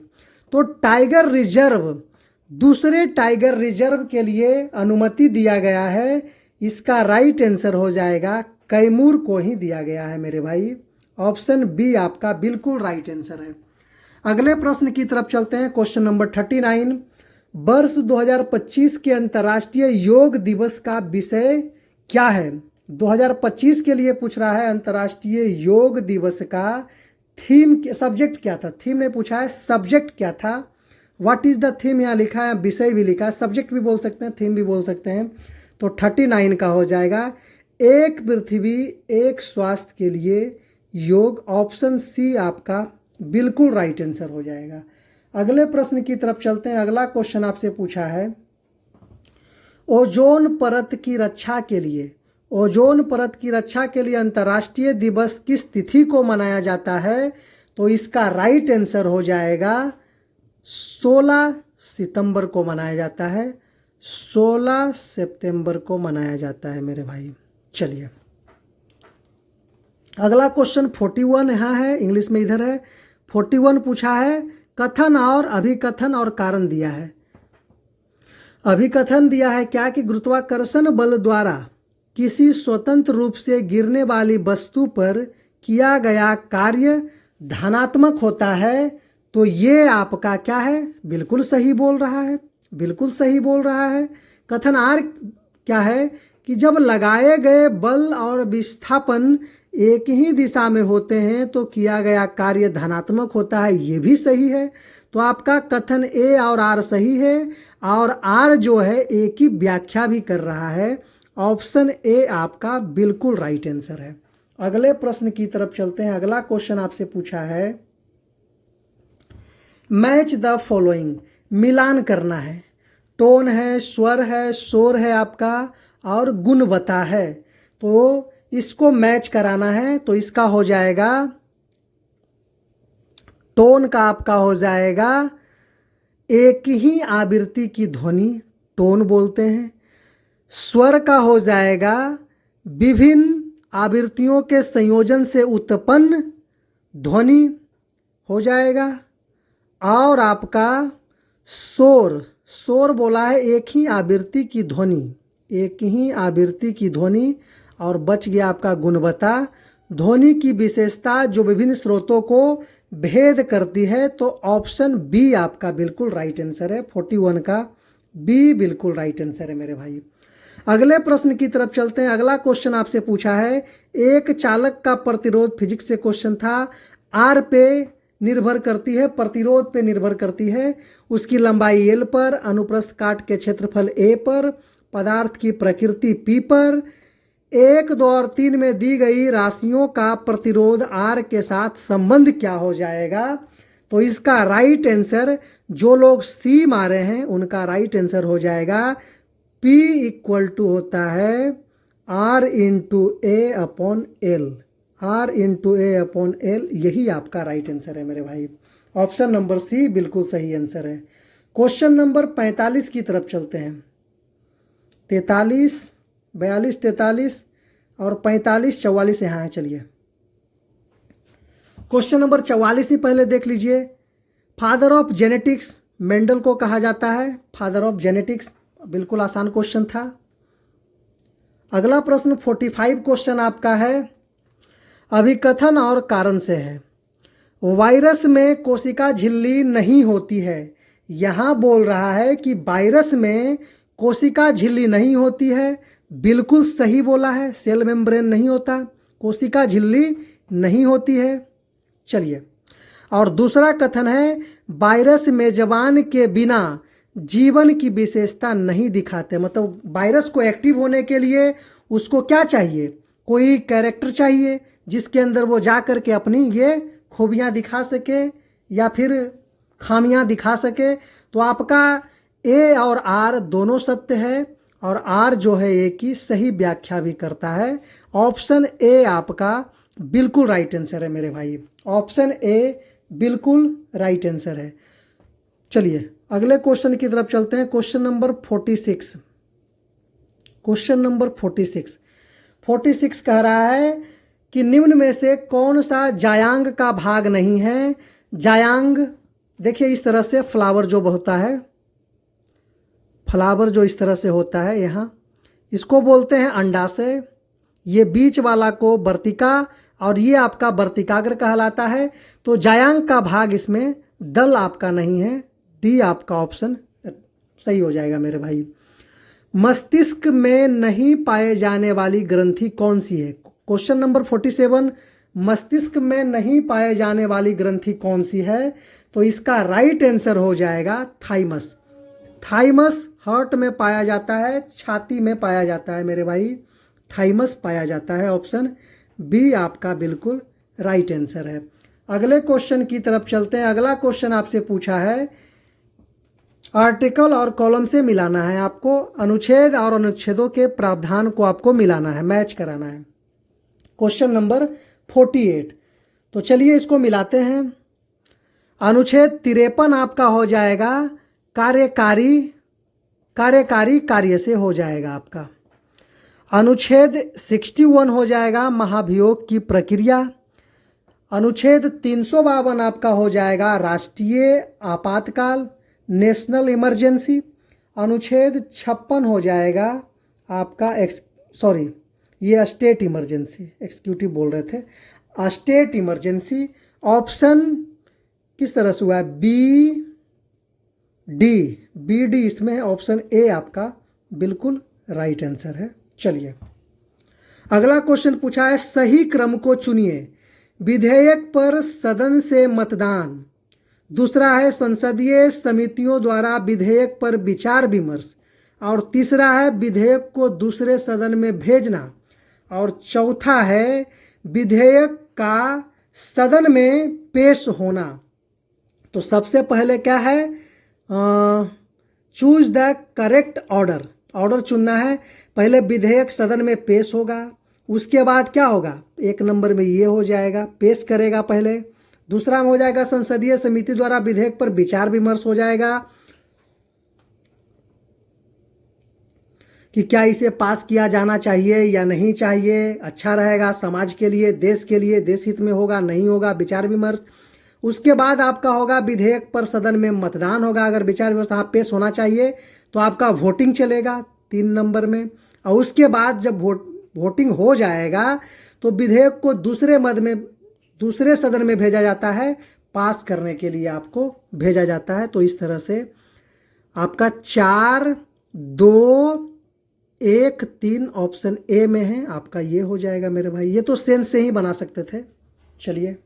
तो टाइगर रिजर्व दूसरे टाइगर रिजर्व के लिए अनुमति दिया गया है? इसका राइट आंसर हो जाएगा कैमूर को ही दिया गया है मेरे भाई। ऑप्शन बी आपका बिल्कुल राइट आंसर है। अगले प्रश्न की तरफ चलते हैं। क्वेश्चन नंबर 39, वर्ष 2025 के अंतर्राष्ट्रीय योग दिवस का विषय क्या है? 2025 के लिए पूछ रहा है अंतर्राष्ट्रीय योग दिवस का थीम, सब्जेक्ट क्या था? थीम ने पूछा है, सब्जेक्ट क्या था? व्हाट इज द थीम यहाँ लिखा है, विषय भी लिखा है, सब्जेक्ट भी बोल सकते हैं, थीम भी बोल सकते हैं। तो 39 का हो जाएगा एक पृथ्वी एक स्वास्थ्य के लिए योग। ऑप्शन सी आपका बिल्कुल राइट आंसर हो जाएगा। अगले प्रश्न की तरफ चलते हैं। अगला क्वेश्चन आपसे पूछा है ओजोन परत की रक्षा के लिए, ओजोन परत की रक्षा के लिए अंतर्राष्ट्रीय दिवस किस तिथि को मनाया जाता है? तो इसका राइट आंसर हो जाएगा 16 सितंबर को मनाया जाता है। 16 सितंबर को मनाया जाता है मेरे भाई। चलिए अगला क्वेश्चन 41 यहाँ है, इंग्लिश में इधर है। 41 पूछा है कथन और अभिकथन और कारण दिया है। अभिकथन दिया है क्या कि गुरुत्वाकर्षण बल द्वारा किसी स्वतंत्र रूप से गिरने वाली वस्तु पर किया गया कार्य धनात्मक होता है। तो ये आपका क्या है? बिल्कुल सही बोल रहा है, बिल्कुल सही बोल रहा है। कथन आर क्या है कि जब लगाए गए बल और विस्थापन एक ही दिशा में होते हैं तो किया गया कार्य धनात्मक होता है। ये भी सही है। तो आपका कथन ए और आर सही है, और आर जो है ए की व्याख्या भी कर रहा है। ऑप्शन ए आपका बिल्कुल राइट आंसर है। अगले प्रश्न की तरफ चलते हैं। अगला क्वेश्चन आपसे पूछा है मैच द फॉलोइंग, मिलान करना है। टोन है, स्वर है, शोर है आपका, और गुणवत्ता है। तो इसको मैच कराना है। तो इसका हो जाएगा टोन का आपका हो जाएगा एक ही आवृत्ति की ध्वनि, टोन बोलते हैं। स्वर का हो जाएगा विभिन्न आवृत्तियों के संयोजन से उत्पन्न ध्वनि हो जाएगा। और आपका शोर, शोर बोला है एक ही आवृत्ति की ध्वनि, एक ही आवृत्ति की ध्वनि। और बच गया आपका गुणवत्ता, ध्वनि की विशेषता जो विभिन्न स्रोतों को भेद करती है। तो ऑप्शन बी आपका बिल्कुल राइट आंसर है। 41 का बी बिल्कुल राइट आंसर है मेरे भाई। अगले प्रश्न की तरफ चलते हैं। अगला क्वेश्चन आपसे पूछा है एक चालक का प्रतिरोध, फिजिक्स से क्वेश्चन था, आर पे निर्भर करती है, प्रतिरोध पे निर्भर करती है, उसकी लंबाई एल पर, अनुप्रस्थ काट के क्षेत्रफल ए पर, पदार्थ की प्रकृति पी पर। 1, 2 और 3 में दी गई राशियों का प्रतिरोध आर के साथ संबंध क्या हो जाएगा? तो इसका राइट आंसर, जो लोग सी मारे हैं उनका राइट आंसर हो जाएगा P इक्वल टू होता है R इंटू ए अपॉन एल, R इंटू ए अपॉन एल। यही आपका राइट आंसर है मेरे भाई। ऑप्शन नंबर सी बिल्कुल सही आंसर है। क्वेश्चन नंबर 45 की तरफ चलते हैं। 43, 42, 43 और 45, 44 यहाँ है। चलिए क्वेश्चन नंबर 44 ही पहले देख लीजिए। फादर ऑफ जेनेटिक्स मेंडल को कहा जाता है, फादर ऑफ जेनेटिक्स। बिल्कुल आसान क्वेश्चन था। अगला प्रश्न 45 क्वेश्चन आपका है अभिकथन और कारण से है। वायरस में कोशिका झिल्ली नहीं होती है। यहाँ बोल रहा है कि वायरस में कोशिका झिल्ली नहीं होती है। बिल्कुल सही बोला है, सेल मेम्ब्रेन नहीं होता, कोशिका झिल्ली नहीं होती है। चलिए, और दूसरा कथन है वायरस मेजबान के बिना जीवन की विशेषता नहीं दिखाते। मतलब वायरस को एक्टिव होने के लिए उसको क्या चाहिए? कोई कैरेक्टर चाहिए जिसके अंदर वो जा कर के अपनी ये खूबियाँ दिखा सके या फिर खामियां दिखा सके। तो आपका ए और आर दोनों सत्य है, और आर जो है ए की सही व्याख्या भी करता है। ऑप्शन ए आपका बिल्कुल राइट आंसर है मेरे भाई। ऑप्शन ए बिल्कुल राइट आंसर है। चलिए अगले क्वेश्चन की तरफ चलते हैं। क्वेश्चन नंबर 46, क्वेश्चन नंबर 46 कह रहा है कि निम्न में से कौन सा जायांग का भाग नहीं है? जायांग देखिए इस तरह से फ्लावर जो होता है, फ्लावर जो इस तरह से होता है यहाँ, इसको बोलते हैं अंडाशय। ये बीच वाला को वर्तिका और ये आपका वर्तिकाग्र कहलाता है। तो जायांग का भाग इसमें दल आपका नहीं है, डी आपका ऑप्शन सही हो जाएगा मेरे भाई। मस्तिष्क में नहीं पाए जाने वाली ग्रंथि कौन सी है? क्वेश्चन नंबर 47, मस्तिष्क में नहीं पाए जाने वाली ग्रंथि कौन सी है? तो इसका राइट आंसर हो जाएगा थाइमस। थाइमस हार्ट में पाया जाता है, छाती में पाया जाता है मेरे भाई, थाइमस पाया जाता है। ऑप्शन बी आपका बिल्कुल राइट आंसर है। अगले क्वेश्चन की तरफ चलते हैं। अगला क्वेश्चन आपसे पूछा है, आर्टिकल और कॉलम से मिलाना है आपको, अनुच्छेद और अनुच्छेदों के प्रावधान को आपको मिलाना है, मैच कराना है। क्वेश्चन नंबर 48, तो चलिए इसको मिलाते हैं। अनुच्छेद 53 आपका हो जाएगा कार्यकारी कार्य से हो जाएगा आपका। अनुच्छेद 61 हो जाएगा महाभियोग की प्रक्रिया। अनुच्छेद 352 आपका हो जाएगा राष्ट्रीय आपातकाल, नेशनल इमरजेंसी। अनुच्छेद 56 हो जाएगा आपका ये स्टेट इमरजेंसी, एक्सिक्यूटिव बोल रहे थे, स्टेट इमरजेंसी। ऑप्शन किस तरह से हुआ है? बी डी इसमें है। ऑप्शन ए आपका बिल्कुल राइट आंसर है। चलिए अगला क्वेश्चन पूछा है, सही क्रम को चुनिए। विधेयक पर सदन से मतदान, दूसरा है संसदीय समितियों द्वारा विधेयक पर विचार विमर्श, और तीसरा है विधेयक को दूसरे सदन में भेजना, और चौथा है विधेयक का सदन में पेश होना। तो सबसे पहले क्या है? Choose the correct order. Order चुनना है। पहले विधेयक सदन में पेश होगा, उसके बाद क्या होगा? एक नंबर में ये हो जाएगा, पेश करेगा पहले। दूसरा में हो जाएगा संसदीय समिति द्वारा विधेयक पर विचार विमर्श हो जाएगा कि क्या इसे पास किया जाना चाहिए या नहीं चाहिए, अच्छा रहेगा समाज के लिए, देश हित में होगा नहीं होगा, विचार विमर्श। उसके बाद आपका होगा विधेयक पर सदन में मतदान होगा। अगर विचार विमर्श यहाँ पेश होना चाहिए तो आपका वोटिंग चलेगा 3 नंबर में। और उसके बाद जब वोटिंग हो जाएगा तो विधेयक को दूसरे सदन में भेजा जाता है, पास करने के लिए आपको भेजा जाता है। तो इस तरह से आपका 4, 2, 1, 3 ऑप्शन ए में है आपका, ये हो जाएगा मेरे भाई। ये तो सेंस से ही बना सकते थे। चलिए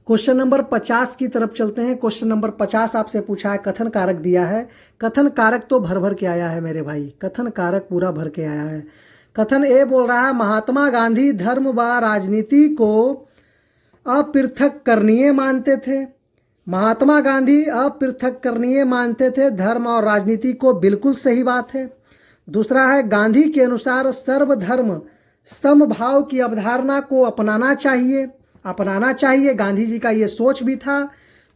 क्वेश्चन नंबर 50 की तरफ चलते हैं। क्वेश्चन नंबर 50 आपसे पूछा है, कथन कारक दिया है। कथन कारक तो भर के आया है मेरे भाई, कथन कारक पूरा भर के आया है। कथन ए बोल रहा है, महात्मा गांधी धर्म व राजनीति को अपृथक करणीय मानते थे। महात्मा गांधी अपृथक करणीय मानते थे, धर्म और राजनीति को, बिल्कुल सही बात है। दूसरा है, गांधी के अनुसार सर्वधर्म समभाव की अवधारणा को अपनाना चाहिए। गांधी जी का ये सोच भी था।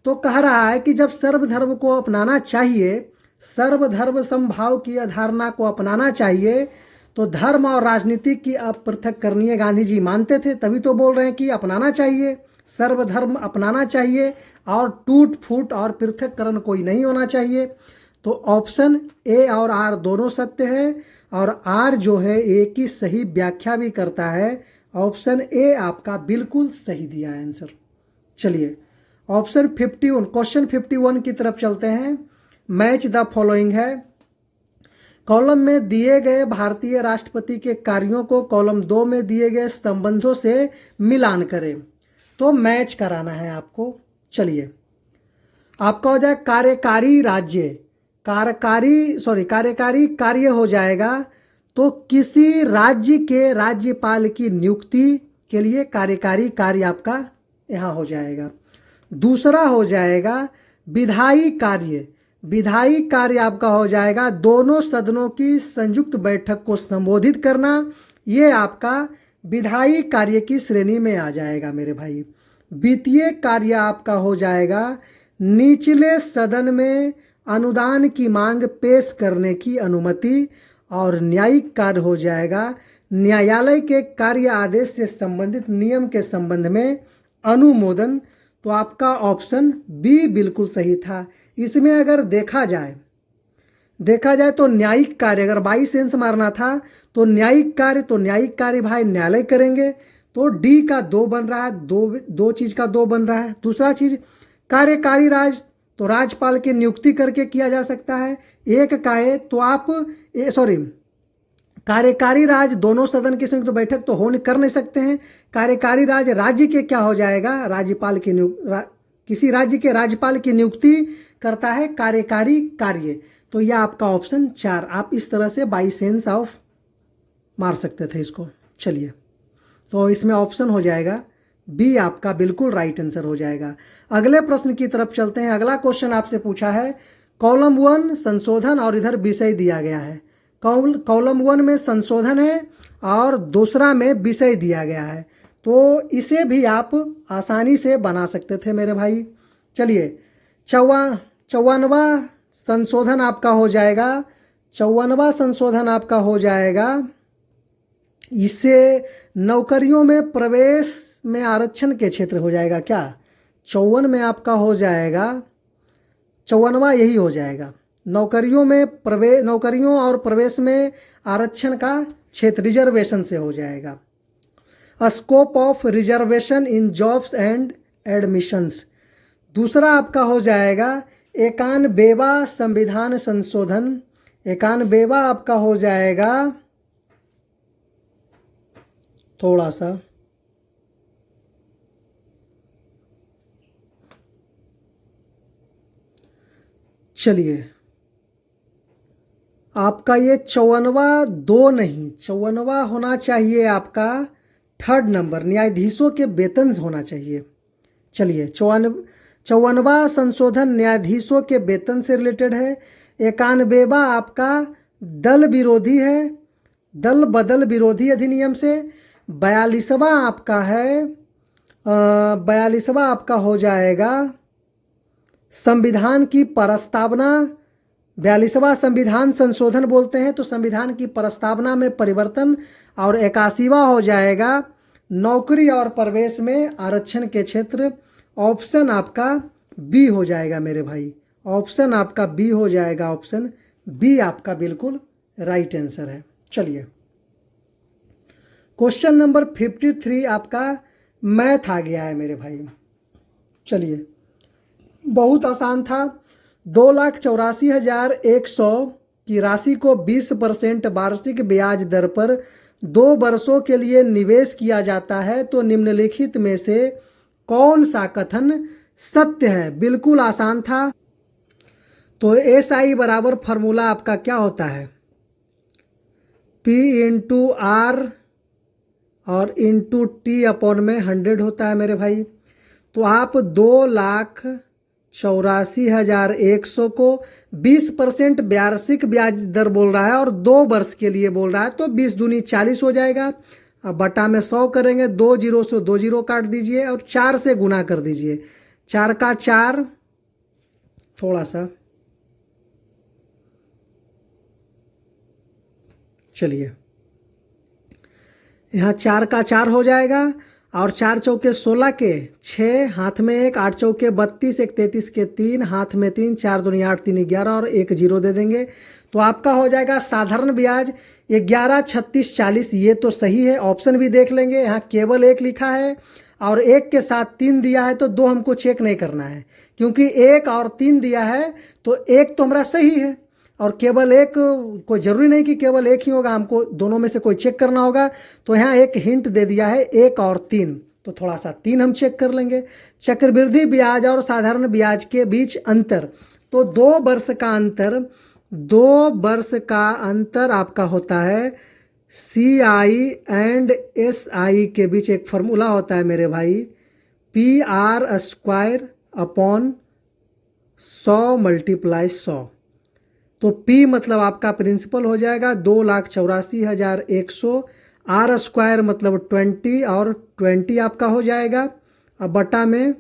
तो कह रहा है कि जब सर्वधर्म को अपनाना चाहिए, सर्वधर्म समभाव की अवधारणा को अपनाना चाहिए, तो धर्म और राजनीति की अपृथक करणीय गांधी जी मानते थे, तभी तो बोल रहे हैं कि अपनाना चाहिए, सर्वधर्म अपनाना चाहिए और टूट फूट और पृथककरण कोई नहीं होना चाहिए। तो ऑप्शन ए और आर दोनों सत्य है, और आर जो है ए की सही व्याख्या भी करता है। ऑप्शन ए आपका बिल्कुल सही दिया है आंसर। चलिए ऑप्शन 51, क्वेश्चन 51 की तरफ चलते हैं। मैच द फॉलोइंग है। कॉलम में दिए गए भारतीय राष्ट्रपति के कार्यों को कॉलम 2 में दिए गए संबंधों से मिलान करें। तो मैच कराना है आपको। चलिए आपका हो जाए कार्यकारी कार्य हो जाएगा। तो किसी राज्य के राज्यपाल की नियुक्ति के लिए कार्यकारी कार्य आपका यहाँ हो जाएगा। दूसरा हो जाएगा विधायी कार्य आपका हो जाएगा दोनों सदनों की संयुक्त बैठक को संबोधित करना। ये आपका विधायी कार्य की श्रेणी में आ जाएगा मेरे भाई। वित्तीय कार्य आपका हो जाएगा निचले सदन में अनुदान की मांग पेश करने की अनुमति। और न्यायिक कार्य हो जाएगा न्यायालय के कार्य आदेश से संबंधित नियम के संबंध में अनुमोदन। तो आपका ऑप्शन बी बिल्कुल सही था। इसमें अगर देखा जाए देखा जाए तो न्यायिक कार्य, अगर बाई सेंस मारना था तो न्यायिक कार्य, तो न्यायिक कार्य भाई न्यायालय करेंगे, तो डी का 2 बन रहा है, दो चीज का 2 बन रहा है। दूसरा चीज कार्यकारी राज, तो राज्यपाल की नियुक्ति करके किया जा सकता है। एक का है तो आप सॉरी, कार्यकारी राज दोनों सदन की संयुक्त बैठक तो कर नहीं सकते हैं। कार्यकारी राज राज्य के क्या हो जाएगा, राज्यपाल की किसी राज्य के राज्यपाल की नियुक्ति करता है कार्यकारी कार्य। तो यह आपका ऑप्शन 4, आप इस तरह से बाई सेंस ऑफ मार सकते थे इसको। चलिए, तो इसमें ऑप्शन हो जाएगा बी, आपका बिल्कुल राइट आंसर हो जाएगा। अगले प्रश्न की तरफ चलते हैं। अगला क्वेश्चन आपसे पूछा है कॉलम 1 संशोधन और इधर विषय दिया गया है। कॉलम 1 में संशोधन है और दूसरा में विषय दिया गया है, तो इसे भी आप आसानी से बना सकते थे मेरे भाई। चलिए, 54वां संशोधन आपका हो जाएगा, 54वां संशोधन आपका हो जाएगा, इससे नौकरियों में प्रवेश में आरक्षण के क्षेत्र हो जाएगा क्या, 54 में आपका हो जाएगा, 54वां यही हो जाएगा, नौकरियों में प्रवेश, नौकरियों और प्रवेश में आरक्षण का क्षेत्र रिजर्वेशन से हो जाएगा। Scope of reservation in jobs and admissions. दूसरा आपका हो जाएगा 91वां संविधान संशोधन, 91वां आपका हो जाएगा, थोड़ा सा चलिए, आपका ये 54वां 2 नहीं, 54वां होना चाहिए आपका 3rd नंबर, न्यायाधीशों के वेतन होना चाहिए। चलिए, 54वां संशोधन न्यायाधीशों के वेतन से रिलेटेड है। 91वां आपका दल विरोधी है, दल बदल विरोधी अधिनियम से। 42वां आपका है, 42वां आपका हो जाएगा संविधान की प्रस्तावना, 42वां संविधान संशोधन बोलते हैं, तो संविधान की प्रस्तावना में परिवर्तन। और 81वां हो जाएगा नौकरी और प्रवेश में आरक्षण के क्षेत्र। ऑप्शन आपका बी हो जाएगा मेरे भाई, ऑप्शन आपका बी हो जाएगा, ऑप्शन बी आपका बिल्कुल राइट आंसर है। चलिए, क्वेश्चन नंबर 53 आपका मैथ आ गया है मेरे भाई। चलिए, बहुत आसान था। 2,84,100 की राशि को 20% वार्षिक ब्याज दर पर 2 वर्षों के लिए निवेश किया जाता है, तो निम्नलिखित में से कौन सा कथन सत्य है। बिल्कुल आसान था। तो SI बराबर फार्मूला आपका क्या होता है, P इंटू आर और इंटू टी अपॉन में 100 होता है मेरे भाई। तो आप 2,84,100 को 20% वार्षिक ब्याज दर बोल रहा है और 2 वर्ष के लिए बोल रहा है, तो 20 दूनी 40 हो जाएगा। अब बटा में 100 करेंगे, 2 जीरो से 2 जीरो काट दीजिए और 4 से गुना कर दीजिए, 4 का 4, थोड़ा सा चलिए, यहाँ 4 का 4 हो जाएगा और 4 चौके 16 के 6, हाथ में 1, 8 चौके 32, 1 33 के 3, हाथ में 3, 4 दूनी 8, 3 11 और 1 जीरो दे देंगे। तो आपका हो जाएगा साधारण ब्याज 11, 36, 40। ये तो सही है, ऑप्शन भी देख लेंगे। यहाँ केवल 1 लिखा है और 1 के साथ 3 दिया है, तो 2 हमको चेक नहीं करना है, क्योंकि 1 और 3 दिया है तो 1 तो हमारा सही है और केवल 1, कोई ज़रूरी नहीं कि केवल 1 ही होगा, हमको दोनों में से कोई चेक करना होगा। तो यहाँ एक हिंट दे दिया है 1 और 3, तो थोड़ा सा 3 हम चेक कर लेंगे। चक्रवृद्धि ब्याज और साधारण ब्याज के बीच अंतर, तो 2 वर्ष का अंतर, 2 वर्ष का अंतर आपका होता है CI एंड SI के बीच एक फार्मूला होता है मेरे भाई, PR² अपॉन 100 मल्टीप्लाई 100। तो P मतलब आपका प्रिंसिपल हो जाएगा 2,84,100, R² मतलब 20 और 20 आपका हो जाएगा। अब बटा में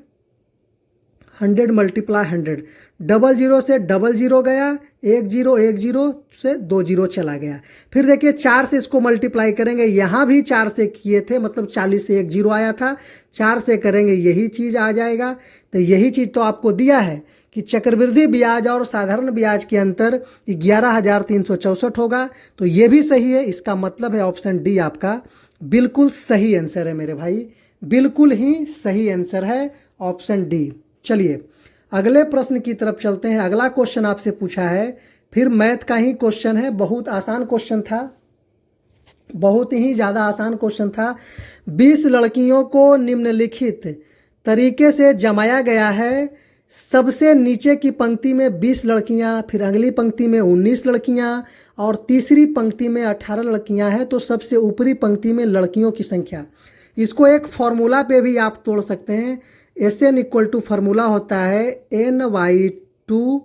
100 मल्टीप्लाई 100, डबल जीरो से डबल जीरो गया, एक जीरो से 2 जीरो चला गया। फिर देखिए 4 से इसको मल्टीप्लाई करेंगे, यहाँ भी 4 से किए थे, मतलब 40 से 1 जीरो आया था, 4 से करेंगे यही चीज़ आ जाएगा। तो यही चीज़ तो आपको दिया है कि चक्रवृद्धि ब्याज और साधारण ब्याज के अंतर 11,364 होगा। तो ये भी सही है, इसका मतलब है ऑप्शन डी आपका बिल्कुल सही आंसर है मेरे भाई, बिल्कुल ही सही आंसर है ऑप्शन डी। चलिए अगले प्रश्न की तरफ चलते हैं। अगला क्वेश्चन आपसे पूछा है, फिर मैथ का ही क्वेश्चन है, बहुत आसान क्वेश्चन था, बहुत ही ज़्यादा आसान क्वेश्चन था। 20 लड़कियों को निम्नलिखित तरीके से जमाया गया है। सबसे नीचे की पंक्ति में 20 लड़कियां, फिर अगली पंक्ति में 19 लड़कियां और तीसरी पंक्ति में 18 लड़कियां हैं। तो सबसे ऊपरी पंक्ति में लड़कियों की संख्या, इसको एक फॉर्मूला पे भी आप तोड़ सकते हैं। SN इक्वल टू फार्मूला होता है NY2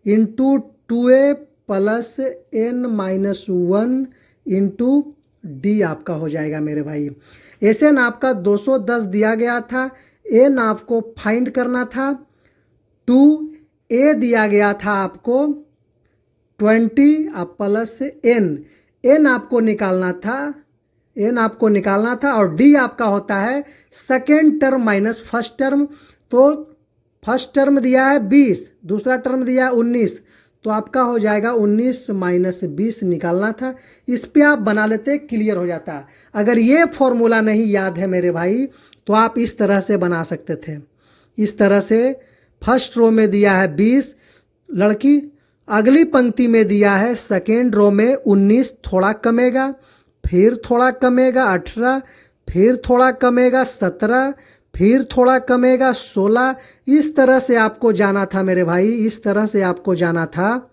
into 2A plus N-1 into D आपका हो जाएगा मेरे भाई। SN आपका 210 दिया गया था, N आपको फाइंड करना था, 2A दिया गया था आपको 20 प्लस N आपको निकालना था, N आपको निकालना था, और D आपका होता है second term minus first term. तो फर्स्ट टर्म दिया है 20, दूसरा टर्म दिया है 19, तो आपका हो जाएगा 19 माइनस 20 निकालना था। इस पे आप बना लेते, क्लियर हो जाता। अगर ये फॉर्मूला नहीं याद है मेरे भाई तो आप इस तरह से बना सकते थे, इस तरह से। फर्स्ट रो में दिया है 20 लड़की, अगली पंक्ति में दिया है सेकेंड रो में 19, थोड़ा कमेगा, फिर थोड़ा कमेगा 18, फिर थोड़ा कमेगा 17, फिर थोड़ा कमेगा 16। इस तरह से आपको जाना था मेरे भाई, इस तरह से आपको जाना था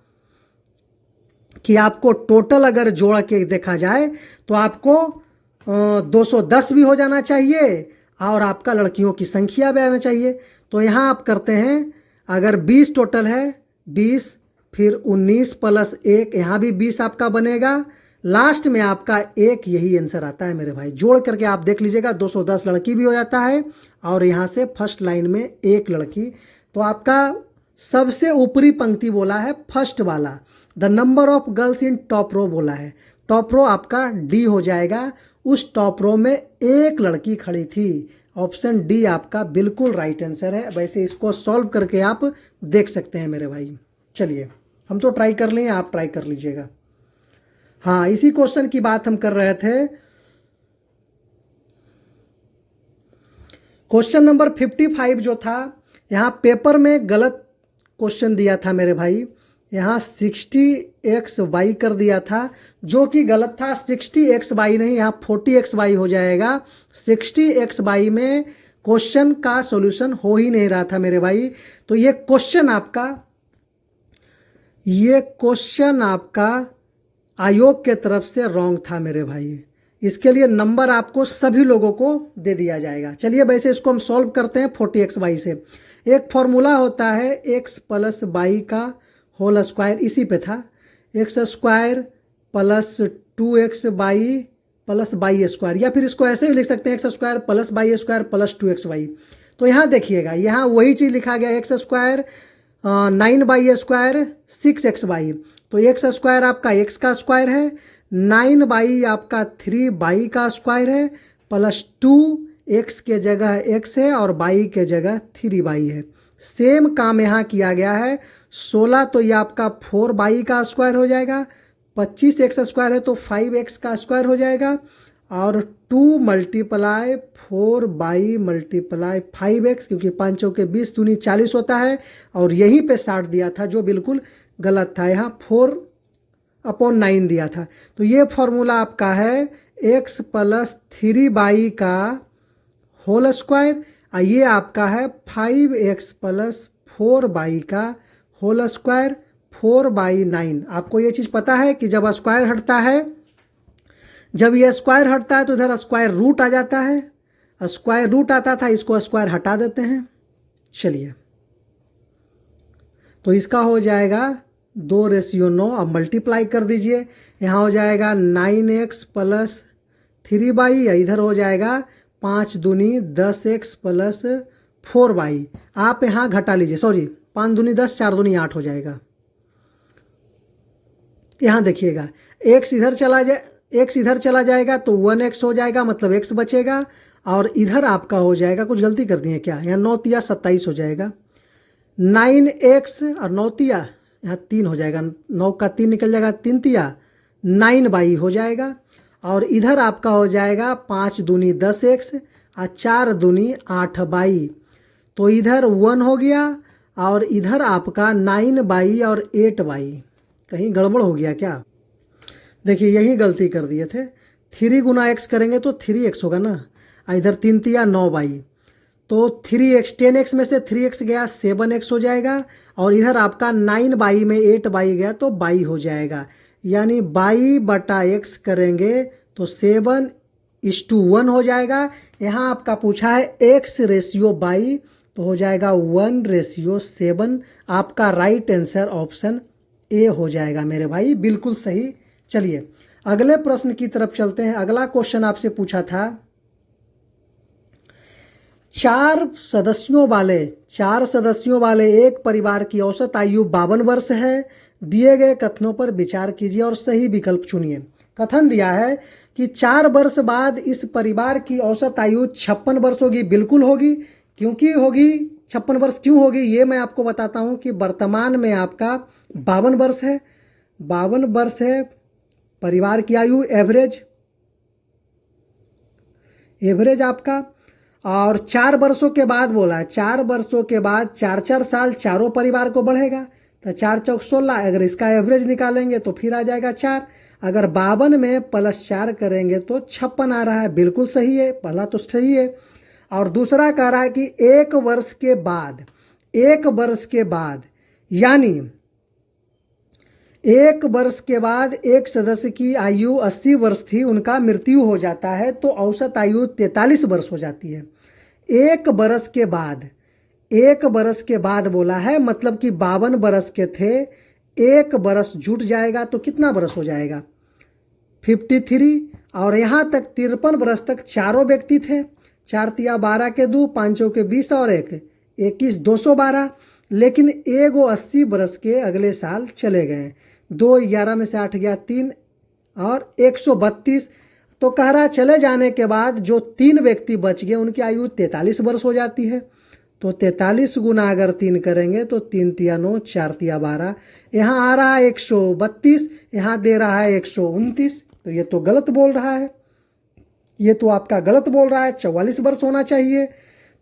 कि आपको टोटल अगर जोड़ के देखा जाए तो आपको 210 भी हो जाना चाहिए और आपका लड़कियों की संख्या भी आना चाहिए। तो यहाँ आप करते हैं, अगर 20 टोटल है, 20 फिर 19 प्लस 1, यहाँ भी 20 आपका बनेगा, लास्ट में आपका 1, यही आंसर आता है मेरे भाई। जोड़ करके आप देख लीजिएगा, 210 लड़की भी हो जाता है और यहाँ से फर्स्ट लाइन में 1 लड़की। तो आपका सबसे ऊपरी पंक्ति बोला है फर्स्ट वाला, the number of girls in top row बोला है, टॉप रो आपका डी हो जाएगा। उस टॉप रो में 1 लड़की खड़ी थी, ऑप्शन डी आपका बिल्कुल राइट आंसर है। वैसे इसको सॉल्व करके आप देख सकते हैं मेरे भाई। चलिए हम तो ट्राई कर लें, आप ट्राई कर लीजिएगा। हाँ, इसी क्वेश्चन की बात हम कर रहे थे। क्वेश्चन नंबर 55 जो था, यहाँ पेपर में गलत क्वेश्चन दिया था मेरे भाई, यहाँ 60xy कर दिया था, जो कि गलत था। 60xy नहीं, यहाँ 40xy हो जाएगा। 60xy में क्वेश्चन का सॉल्यूशन हो ही नहीं रहा था मेरे भाई। तो ये क्वेश्चन आपका आयोग के तरफ से रॉन्ग था मेरे भाई। इसके लिए नंबर आपको सभी लोगों को दे दिया जाएगा। चलिए वैसे इसको हम सॉल्व करते हैं 40xy से। एक फॉर्मूला होता है x प्लस वाई का होल स्क्वायर, इसी पे था, X square plus 2xy plus Y square, या फिर इसको ऐसे भी लिख सकते हैं X square plus Y square plus 2xy। तो यहाँ देखिएगा, यहाँ वही चीज़ लिखा गया, x square 9y square 6xy। तो एक्स स्क्वायर आपका x का स्क्वायर है, 9y आपका 3y का स्क्वायर है, प्लस 2x के जगह x है और y के जगह 3y है। सेम काम यहाँ किया गया है। 16 तो ये आपका 4y का स्क्वायर हो जाएगा, 25x स्क्वायर है तो 5x का स्क्वायर हो जाएगा, और 2 मल्टीप्लाई 4y मल्टीप्लाई 5x, क्योंकि 5 चौके 20 दूनी 40 होता है, और यहीं पे 60 दिया था जो बिल्कुल गलत था, यहाँ 4/9 दिया था। तो ये फॉर्मूला आपका है x प्लस 3y का होल स्क्वायर, ये आपका है 5x प्लस 4y का होल स्क्वायर 4/9। आपको ये चीज़ पता है कि जब स्क्वायर हटता है, जब ये स्क्वायर हटता है तो इधर स्क्वायर रूट आ जाता है, स्क्वायर रूट आता था, इसको स्क्वायर हटा देते हैं। चलिए तो इसका हो जाएगा 2:9। अब मल्टीप्लाई कर दीजिए, यहाँ हो जाएगा 9x प्लस 3y, इधर हो जाएगा 5 दूनी 10x प्लस 4y। आप यहाँ घटा लीजिए, सॉरी 5 दूनी 10, 4 दूनी 8 हो जाएगा। यहाँ देखिएगा x इधर चला जाएगा तो 1x हो जाएगा, मतलब x बचेगा। और इधर आपका हो जाएगा, कुछ गलती कर दिए क्या, यहाँ 9 तिया 27 हो जाएगा। 9x और 9 तिया यहाँ 3 हो जाएगा, 9 का 3 निकल जाएगा, 3 तिया 9y हो जाएगा। और इधर आपका हो जाएगा 5 दूनी 10x और 4 दूनी 8y। तो इधर 1 हो गया और इधर आपका 9y और 8y। कहीं गड़बड़ हो गया क्या? देखिए यही गलती कर दिए थे। 3 गुना x करेंगे तो 3x होगा ना, इधर 3 तिया 9y। तो 3x 10x में से 3x गया 7x हो जाएगा। और इधर आपका 9y में 8y गया तो y हो जाएगा। यानी y बटा x करेंगे तो 7:1 हो जाएगा। यहाँ आपका पूछा है x रेशियो y, तो हो जाएगा 1:7। आपका राइट आंसर ऑप्शन ए हो जाएगा मेरे भाई, बिल्कुल सही। चलिए अगले प्रश्न की तरफ चलते हैं। अगला क्वेश्चन आपसे पूछा था, 4 सदस्यों वाले एक परिवार की औसत आयु 52 वर्ष है। दिए गए कथनों पर विचार कीजिए और सही विकल्प चुनिए। कथन दिया है कि 4 वर्ष बाद इस परिवार की औसत आयु 56 वर्ष होगी। बिल्कुल होगी। क्योंकि होगी 56 वर्ष, क्यों होगी ये मैं आपको बताता हूँ कि वर्तमान में आपका 52 वर्ष है। 52 वर्ष है परिवार की आयु, एवरेज आपका। और 4 वर्षों के बाद बोला है, 4 वर्षों के बाद 4 साल चारों परिवार को बढ़ेगा, तो 4 चौक 16। अगर इसका एवरेज निकालेंगे तो फिर आ जाएगा 4। अगर 52 में +4 करेंगे तो 56 आ रहा है। बिल्कुल सही है, पहला तो सही है। और दूसरा कह रहा है कि 1 वर्ष के बाद यानी 1 वर्ष के बाद एक सदस्य की आयु 80 वर्ष थी, उनका मृत्यु हो जाता है तो औसत आयु 43 वर्ष हो जाती है। 1 वर्ष के बाद बोला है, मतलब कि 52 वर्ष के थे, 1 वर्ष जुट जाएगा तो कितना वर्ष हो जाएगा 53। और यहाँ तक 53 वर्ष तक चारों व्यक्ति थे। 4 तिया 12 के 2, 5 चौके 20 और 1 21, 212। लेकिन एगो 80 वर्ष के अगले साल चले गए। 2 11 में से 8 गया 3 और 132। तो कह रहा चले जाने के बाद जो 3 व्यक्ति बच गए उनकी आयु 43 वर्ष हो जाती है। तो 43 गुना अगर 3 करेंगे तो 3 तिया 9, 4 तिया 12। यहाँ आ रहा है 132, यहाँ दे रहा है 129। तो ये तो गलत बोल रहा है, ये तो आपका गलत बोल रहा है, 44 वर्ष होना चाहिए।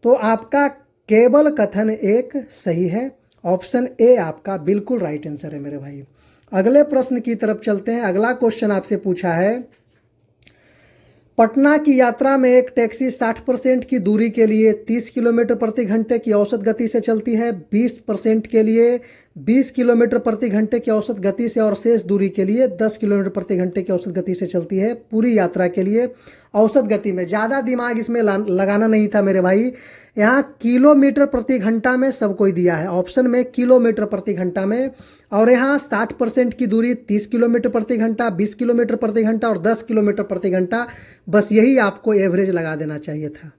तो आपका केवल कथन एक सही है। ऑप्शन ए आपका बिल्कुल राइट आंसर है मेरे भाई। अगले प्रश्न की तरफ चलते हैं। अगला क्वेश्चन आपसे पूछा है, पटना की यात्रा में एक टैक्सी 60% की दूरी के लिए 30 किलोमीटर प्रति घंटे की औसत गति से चलती है, 20% के लिए 20 किलोमीटर प्रति घंटे की औसत गति से और शेष दूरी के लिए 10 किलोमीटर प्रति घंटे की औसत गति से चलती है। पूरी यात्रा के लिए औसत गति में ज़्यादा दिमाग इसमें लगाना नहीं था मेरे भाई। यहाँ किलोमीटर प्रति घंटा में सब कोई दिया है, ऑप्शन में किलोमीटर प्रति घंटा में। और यहाँ 60% की दूरी 30 किलोमीटर प्रति घंटा, 20 किलोमीटर प्रति घंटा और 10 किलोमीटर प्रति घंटा। बस यही आपको एवरेज लगा देना चाहिए था,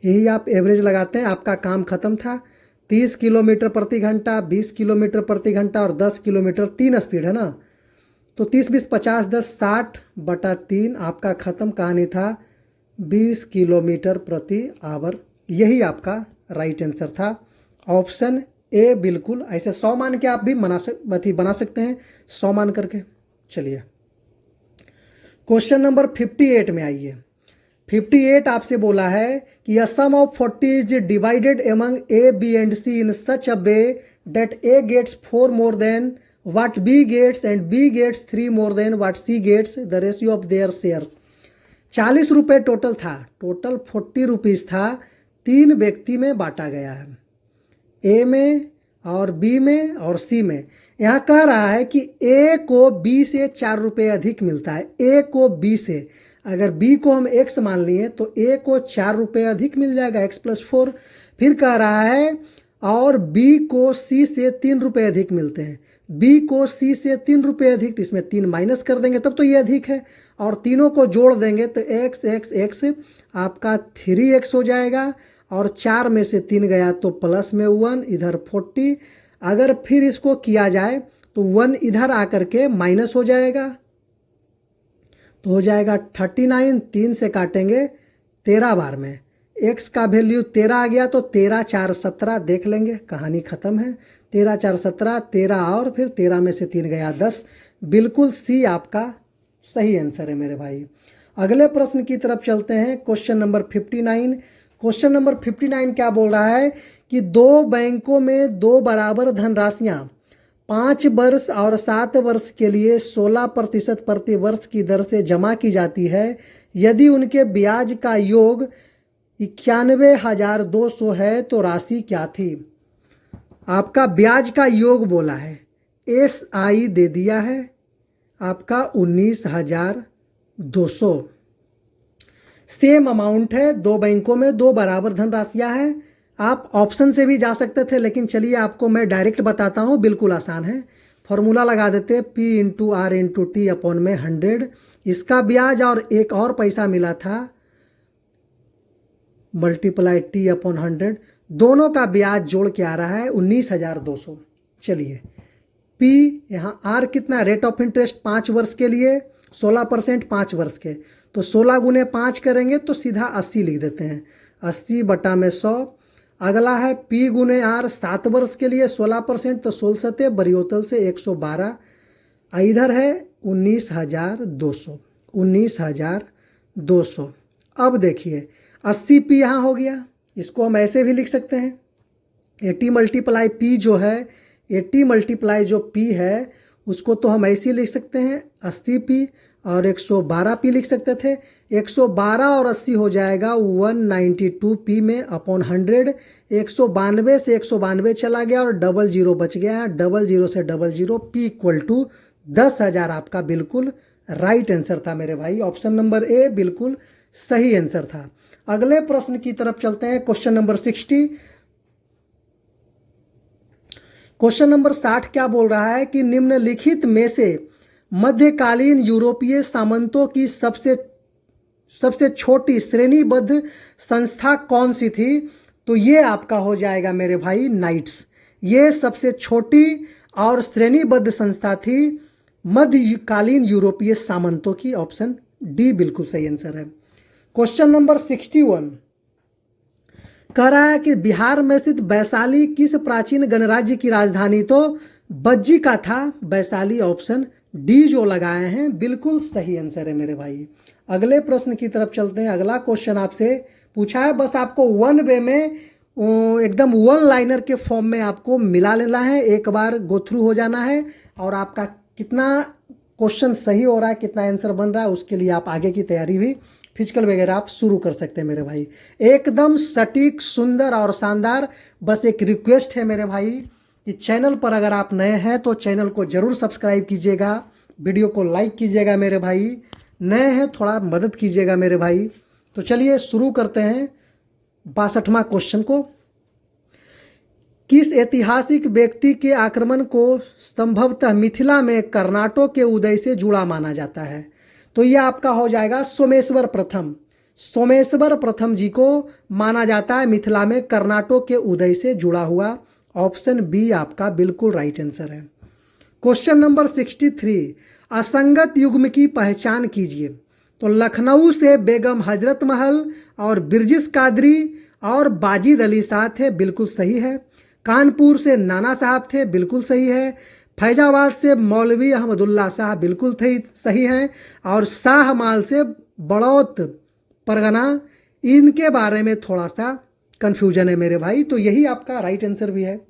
यही आप एवरेज लगाते हैं, आपका काम खत्म था। 30 किलोमीटर प्रति घंटा, 20 किलोमीटर प्रति घंटा और 10 किलोमीटर, 3 स्पीड है ना। तो 30 20 50 10 60/3 आपका खत्म कहानी था 20 किलोमीटर प्रति आवर। यही आपका राइट आंसर था, ऑप्शन ए बिल्कुल। ऐसे 100 मान के आप भी बना सकते हैं, 100 मान करके। चलिए क्वेश्चन नंबर 58 में आइए। 58 आपसे बोला है कि a sum of 40 is divided among A B and C in such a way that A gets 4 more than what B gets and B gets 3 more than what C gets, the ratio of their shares. 40 रुपये टोटल था, टोटल 40 रुपीज़ था, 3 व्यक्ति में बांटा गया है, ए में और बी में और सी में। यहाँ कह रहा है कि ए को बी से 4 रुपये अधिक मिलता है, ए को बी से। अगर बी को हम एक्स मान लिए तो ए को 4 रुपये अधिक मिल जाएगा, x + 4। फिर कह रहा है और बी को सी से 3 रुपये अधिक मिलते हैं, बी को सी से 3 रुपये अधिक, तो इसमें 3 माइनस कर देंगे तब तो ये अधिक है। और तीनों को जोड़ देंगे तो x x x आपका 3x हो जाएगा। और 4 में से 3 गया तो प्लस में 1, इधर 40। अगर फिर इसको किया जाए तो 1 इधर आकर के माइनस हो जाएगा, तो हो जाएगा 39। 3 से काटेंगे 13 बार में, x का वैल्यू 13 आ गया तो 13 4 17, देख लेंगे, कहानी ख़त्म है। 13 4 17, 13 और फिर 13 में से 3 गया 10। बिल्कुल सी आपका सही आंसर है मेरे भाई। अगले प्रश्न की तरफ चलते हैं, क्वेश्चन नंबर 59। क्वेश्चन नंबर 59 क्या बोल रहा है कि 2 बैंकों में 2 बराबर धनराशियाँ 5 वर्ष और 7 वर्ष के लिए 16% प्रति वर्ष की दर से जमा की जाती है। यदि उनके ब्याज का योग 91,200 है तो राशि क्या थी। आपका ब्याज का योग बोला है, SI दे दिया है आपका 19,200। सेम अमाउंट है, 2 बैंकों में 2 बराबर धनराशियाँ हैं। आप ऑप्शन से भी जा सकते थे, लेकिन चलिए आपको मैं डायरेक्ट बताता हूँ, बिल्कुल आसान है। फॉर्मूला लगा देते, P × R × T अपॉन में 100। इसका ब्याज और एक और पैसा मिला था मल्टीप्लाई T अपॉन 100, दोनों का ब्याज जोड़ के आ रहा है 19,200। चलिए P यहाँ R कितना, रेट ऑफ इंटरेस्ट 5 वर्ष के लिए 16% 5 वर्ष के, तो 16 × 5 करेंगे तो सीधा 80 लिख देते हैं, 80/100। अगला है P × R 7 वर्ष के लिए 16%, तो 16 सते बरियोतल से 112। इधर है 19,200, 19,200। अब देखिए 80P यहाँ हो गया, इसको हम ऐसे भी लिख सकते हैं, 80 × P जो है, 80 × जो P है उसको तो हम ऐसे ही लिख सकते हैं 80P, और 112P लिख सकते थे। 112 और 80 हो जाएगा 192P में अपॉन 100। 192 से 192 चला गया और 00 बच गया, 00 से 00, P = 10,000 आपका बिल्कुल राइट आंसर था मेरे भाई। ऑप्शन नंबर ए बिल्कुल सही आंसर था। अगले प्रश्न की तरफ चलते हैं, क्वेश्चन नंबर 60। क्वेश्चन नंबर 60 क्या बोल रहा है कि निम्नलिखित में से मध्यकालीन यूरोपीय सामंतों की सबसे छोटी श्रेणीबद्ध संस्था कौन सी थी। तो ये आपका हो जाएगा मेरे भाई नाइट्स। ये सबसे छोटी और श्रेणीबद्ध संस्था थी मध्यकालीन यूरोपीय सामंतों की। ऑप्शन डी बिल्कुल सही आंसर है। क्वेश्चन नंबर 61 कह रहा है कि बिहार में स्थित वैशाली किस प्राचीन गणराज्य की राजधानी। तो बज्जी का था वैशाली। ऑप्शन डी जो लगाए हैं बिल्कुल सही आंसर है मेरे भाई। अगले प्रश्न की तरफ चलते हैं। अगला क्वेश्चन आपसे पूछा है, बस आपको वन वे में एकदम वन लाइनर के फॉर्म में आपको मिला लेना है, एक बार गो थ्रू हो जाना है, और आपका कितना क्वेश्चन सही हो रहा है, कितना आंसर बन रहा है, उसके लिए आप आगे की तैयारी भी फिजिकल वगैरह आप शुरू कर सकते हैं मेरे भाई। एकदम सटीक, सुंदर और शानदार। बस एक रिक्वेस्ट है मेरे भाई कि चैनल पर अगर आप नए हैं तो चैनल को ज़रूर सब्सक्राइब कीजिएगा, वीडियो को लाइक कीजिएगा मेरे भाई। नए हैं थोड़ा मदद कीजिएगा मेरे भाई। तो चलिए शुरू करते हैं 62वां क्वेश्चन को। किस ऐतिहासिक व्यक्ति के आक्रमण को संभवतः मिथिला में कर्नाटक के उदय से जुड़ा माना जाता है। तो यह आपका हो जाएगा सोमेश्वर प्रथम। सोमेश्वर प्रथम जी को माना जाता है मिथिला में कर्नाटक के उदय से जुड़ा हुआ। ऑप्शन बी आपका बिल्कुल राइट आंसर है। क्वेश्चन नंबर 63 असंगत युग्म की पहचान कीजिए। तो लखनऊ से बेगम हजरत महल और बिरजिस कादरी और बाजिद अली शाह थे, बिल्कुल सही है। कानपुर से नाना साहब थे, बिल्कुल सही है। फैजाबाद से मौलवी अहमदुल्ला शाह, बिल्कुल सही हैं। और शाहमाल से बड़ौत परगना, इनके बारे में थोड़ा सा कन्फ्यूजन है मेरे भाई, तो यही आपका राइट आंसर भी है।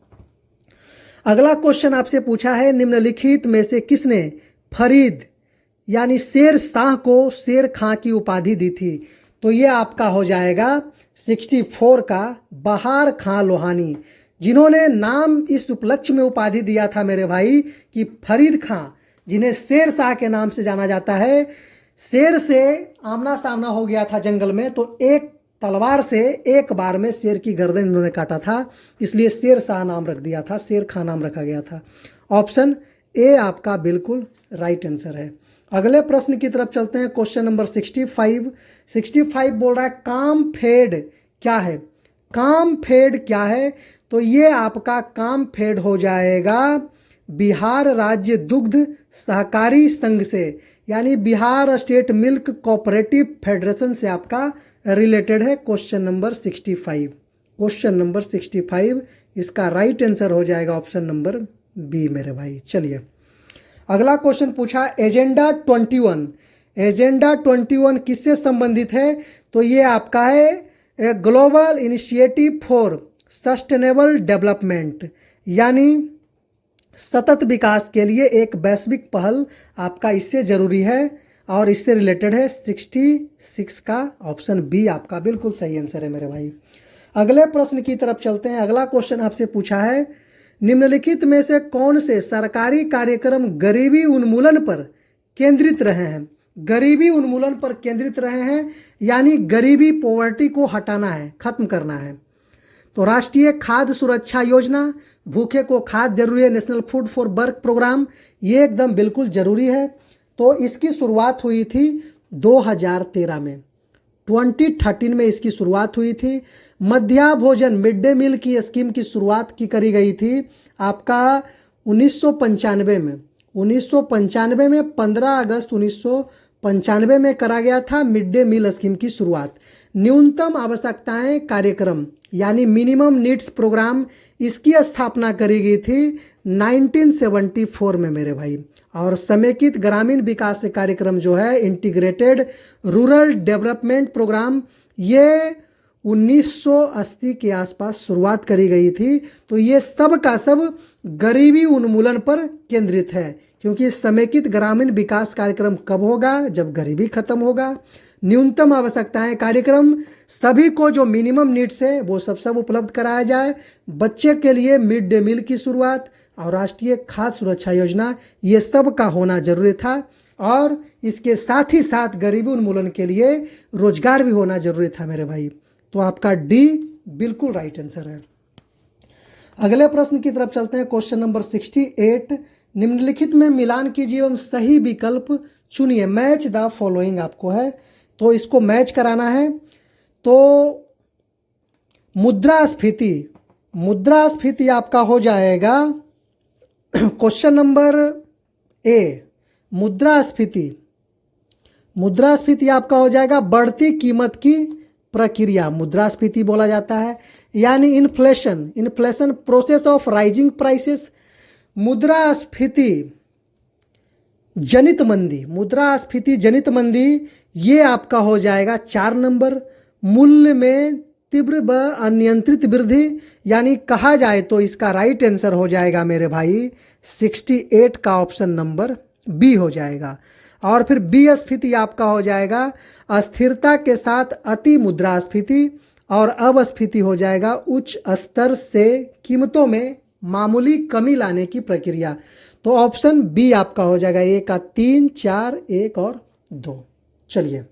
अगला क्वेश्चन आपसे पूछा है, निम्नलिखित में से किसने फरीद यानी शेर शाह को शेर खां की उपाधि दी थी। तो ये आपका हो जाएगा 64 का बहार खां लोहानी, जिन्होंने नाम इस उपलक्ष्य में उपाधि दिया था मेरे भाई कि फरीद खां, जिन्हें शेर शाह के नाम से जाना जाता है। शेर से आमना सामना हो गया था जंगल में, तो एक तलवार से एक बार में शेर की गर्दन इन्होंने काटा था, इसलिए शेर शाह नाम रख दिया था, शेर खां नाम रखा गया था। ऑप्शन ए आपका बिल्कुल राइट आंसर है। अगले प्रश्न की तरफ चलते हैं। क्वेश्चन नंबर 65 बोल रहा है कामफेड क्या है। कामफेड क्या है? तो ये आपका कामफेड हो जाएगा बिहार राज्य दुग्ध सहकारी संघ से, यानी Bihar state milk cooperative federation से आपका रिलेटेड है। क्वेश्चन नंबर 65, क्वेश्चन नंबर 65 इसका राइट आंसर हो जाएगा ऑप्शन नंबर बी मेरे भाई। चलिए अगला क्वेश्चन पूछा एजेंडा 21। एजेंडा 21 किससे संबंधित है? तो ये आपका है global initiative for sustainable development, यानी सतत विकास के लिए एक वैश्विक पहल आपका इससे जरूरी है और इससे रिलेटेड है। 66 का ऑप्शन बी आपका बिल्कुल सही आंसर है मेरे भाई। अगले प्रश्न की तरफ चलते हैं। अगला क्वेश्चन आपसे पूछा है निम्नलिखित में से कौन से सरकारी कार्यक्रम गरीबी उन्मूलन पर केंद्रित रहे हैं? गरीबी उन्मूलन पर केंद्रित रहे हैं, यानी गरीबी पॉवर्टी को हटाना है, खत्म करना है। तो राष्ट्रीय खाद्य सुरक्षा योजना, भूखे को खाद्य जरूरी है, national food for work programme, ये एकदम बिल्कुल जरूरी है। तो इसकी शुरुआत हुई थी 2013 में, 2013 में इसकी शुरुआत हुई थी। मध्याह्न भोजन मिड डे मील की स्कीम की शुरुआत करी गई थी आपका 1995 में। 1995 में 15 अगस्त 1995 में करा गया था मिड डे मील स्कीम की शुरुआत। न्यूनतम आवश्यकताएं कार्यक्रम यानी मिनिमम नीड्स प्रोग्राम, इसकी स्थापना करी गई थी 1974 में मेरे भाई। और समेकित ग्रामीण विकास कार्यक्रम जो है इंटीग्रेटेड रूरल डेवलपमेंट प्रोग्राम, ये 1980 के आसपास शुरुआत करी गई थी। तो ये सब का सब गरीबी उन्मूलन पर केंद्रित है, क्योंकि समेकित ग्रामीण विकास कार्यक्रम कब होगा? जब गरीबी खत्म होगा। न्यूनतम आवश्यकताएं कार्यक्रम, सभी को जो मिनिमम नीड्स है वो सब उपलब्ध कराया जाए। बच्चे के लिए मिड डे मील की शुरुआत और राष्ट्रीय खाद्य सुरक्षा योजना, ये सब का होना जरूरी था। और इसके साथ ही साथ गरीबी उन्मूलन के लिए रोजगार भी होना जरूरी था मेरे भाई। तो आपका डी बिल्कुल राइट आंसर है। अगले प्रश्न की तरफ चलते हैं। क्वेश्चन नंबर 68, निम्नलिखित में मिलान कीजिए एवं सही विकल्प चुनिए। मैच द फॉलोइंग आपको है, तो इसको मैच कराना है। तो मुद्रास्फीति, मुद्रास्फीति आपका हो जाएगा क्वेश्चन नंबर ए। मुद्रास्फीति, मुद्रास्फीति आपका हो जाएगा बढ़ती कीमत की प्रक्रिया, मुद्रास्फीति बोला जाता है। यानी inflation, inflation process of rising prices. मुद्रास्फीति जनित मंदी, मुद्रास्फीति जनित मंदी, ये आपका हो जाएगा 4 नंबर। मूल्य में तीव्र व अनियंत्रित वृद्धि, यानी कहा जाए तो इसका राइट आंसर हो जाएगा मेरे भाई 68 का ऑप्शन नंबर बी हो जाएगा। और फिर बी स्फीति आपका हो जाएगा अस्थिरता के साथ अति मुद्रास्फीति, और अपस्फीति हो जाएगा उच्च स्तर से कीमतों में मामूली कमी लाने की प्रक्रिया। तो ऑप्शन बी आपका हो जाएगा। ए का 3, 4, 1 और 2। चलिए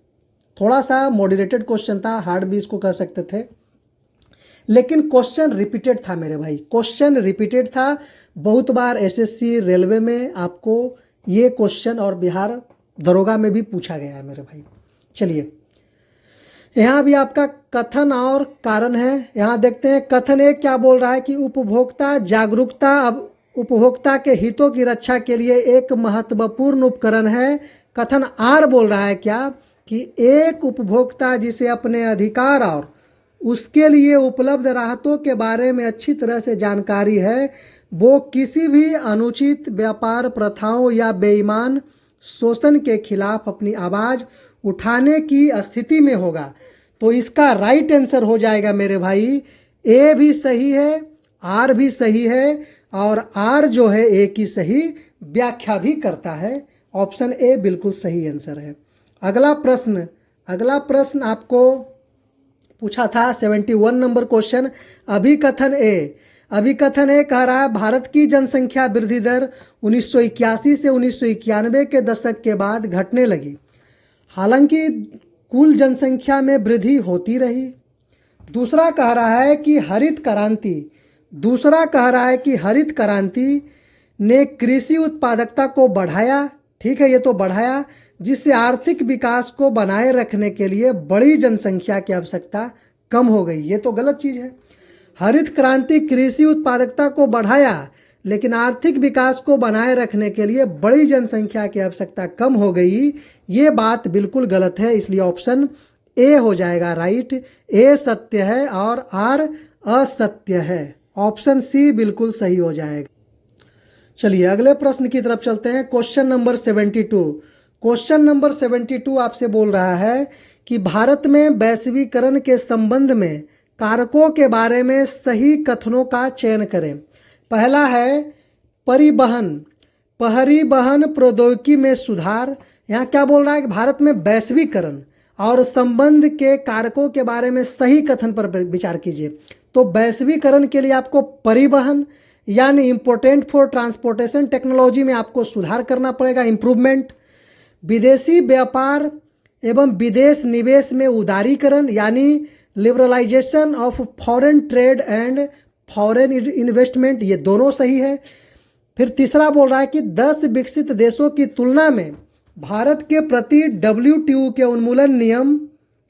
थोड़ा सा मॉडरेटेड क्वेश्चन था, हार्ड भी इसको कह सकते थे, लेकिन क्वेश्चन रिपीटेड था मेरे भाई, क्वेश्चन रिपीटेड था। बहुत बार एसएससी रेलवे में आपको ये क्वेश्चन और बिहार दरोगा में भी पूछा गया है मेरे भाई। चलिए यहाँ भी आपका कथन और कारण है। यहाँ देखते हैं कथन एक क्या बोल रहा है कि उपभोक्ता जागरूकता अब उपभोक्ता के हितों की रक्षा के लिए एक महत्वपूर्ण उपकरण है। कथन आर बोल रहा है क्या कि एक उपभोक्ता जिसे अपने अधिकार और उसके लिए उपलब्ध राहतों के बारे में अच्छी तरह से जानकारी है, वो किसी भी अनुचित व्यापार प्रथाओं या बेईमान शोषण के खिलाफ अपनी आवाज़ उठाने की स्थिति में होगा। तो इसका राइट आंसर हो जाएगा मेरे भाई, ए भी सही है, आर भी सही है, और आर जो है ए की सही व्याख्या भी करता है। ऑप्शन ए बिल्कुल सही आंसर है। अगला प्रश्न आपको पूछा था 71 नंबर क्वेश्चन। अभिकथन ए कह रहा है भारत की जनसंख्या वृद्धि दर 1981 से 1991 के दशक के बाद घटने लगी, हालांकि कुल जनसंख्या में वृद्धि होती रही। दूसरा कह रहा है कि हरित क्रांति ने कृषि उत्पादकता को बढ़ाया। ठीक है, ये तो बढ़ाया, जिससे आर्थिक विकास को बनाए रखने के लिए बड़ी जनसंख्या की आवश्यकता कम हो गई, ये तो गलत चीज़ है। हरित क्रांति कृषि उत्पादकता को बढ़ाया, लेकिन आर्थिक विकास को बनाए रखने के लिए बड़ी जनसंख्या की आवश्यकता कम हो गई, ये बात बिल्कुल गलत है। इसलिए ऑप्शन ए हो जाएगा राइट। ए सत्य है और आर असत्य है। ऑप्शन सी बिल्कुल सही हो जाएगा। चलिए अगले प्रश्न की तरफ चलते हैं। Question number 72। क्वेश्चन नंबर 72 आपसे बोल रहा है कि भारत में वैश्वीकरण के संबंध में कारकों के बारे में सही कथनों का चयन करें। पहला है परिवहन प्रौद्योगिकी में सुधार। यहाँ क्या बोल रहा है कि भारत में वैश्वीकरण और संबंध के कारकों के बारे में सही कथन पर विचार कीजिए। तो वैश्वीकरण के लिए आपको परिवहन यानी इम्पोर्टेंट फॉर ट्रांसपोर्टेशन टेक्नोलॉजी में आपको सुधार करना पड़ेगा, इम्प्रूवमेंट। विदेशी व्यापार एवं विदेश निवेश में उदारीकरण यानी liberalisation of foreign trade and foreign investment, ये दोनों सही है। फिर तीसरा बोल रहा है कि 10 विकसित देशों की तुलना में भारत के प्रति WTO के उन्मूलन नियम,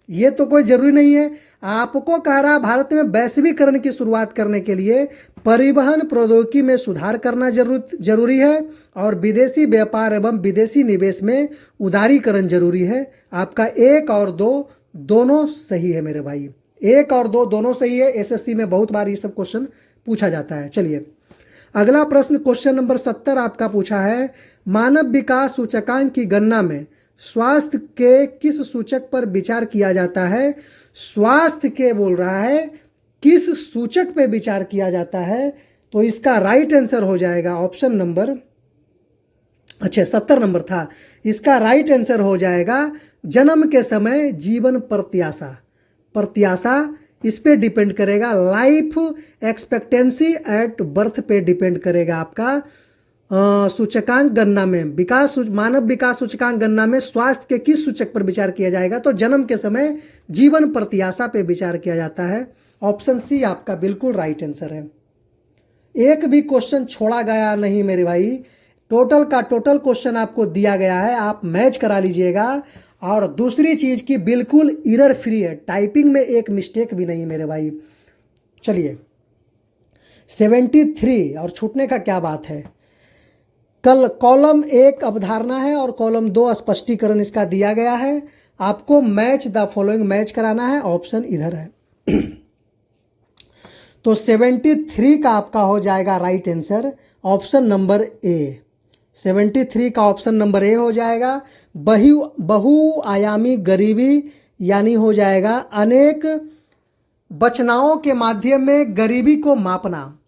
ये तो कोई जरूरी नहीं है। आपको कह रहा भारत में वैश्वीकरण की शुरुआत करने के लिए परिवहन प्रौद्योगिकी में सुधार करना जरूरी है और विदेशी व्यापार एवं विदेशी निवेश में उदारीकरण जरूरी है। आपका 1 और 2 दोनों सही है मेरे भाई, 1 और 2 दोनों सही है। SSC में बहुत बार ये सब क्वेश्चन पूछा जाता है। चलिए अगला प्रश्न क्वेश्चन नंबर 70 आपका पूछा है, मानव विकास सूचकांक की गणना में स्वास्थ्य के किस सूचक पर विचार किया जाता है। स्वास्थ्य के बोल रहा है किस सूचक पे विचार किया जाता है, तो इसका राइट आंसर हो जाएगा ऑप्शन नंबर, अच्छा 70 नंबर था, इसका राइट आंसर हो जाएगा जन्म के समय जीवन प्रत्याशा इस पे डिपेंड करेगा। लाइफ एक्सपेक्टेंसी एट बर्थ पे डिपेंड करेगा आपका सूचकांक गणना में। मानव विकास सूचकांक गणना में स्वास्थ्य के किस सूचक पर विचार किया जाएगा, तो जन्म के समय जीवन प्रत्याशा पे विचार किया जाता है। ऑप्शन सी आपका बिल्कुल राइट आंसर है। एक भी क्वेश्चन छोड़ा गया नहीं मेरे भाई, टोटल का टोटल क्वेश्चन आपको दिया गया है, आप मैच करा लीजिएगा। और दूसरी चीज की बिल्कुल एरर फ्री है, टाइपिंग में एक मिस्टेक भी नहीं मेरे भाई। चलिए 73 और छूटने का क्या बात है। कल कॉलम 1 अवधारणा है और कॉलम 2 स्पष्टीकरण इसका दिया गया है। आपको मैच द फॉलोइंग मैच कराना है, ऑप्शन इधर है। तो 73 का आपका हो जाएगा right answer option number A. 73 का ऑप्शन नंबर ए हो जाएगा। बहुआयामी गरीबी यानी हो जाएगा अनेक बचनाओं के माध्यम में गरीबी को मापना।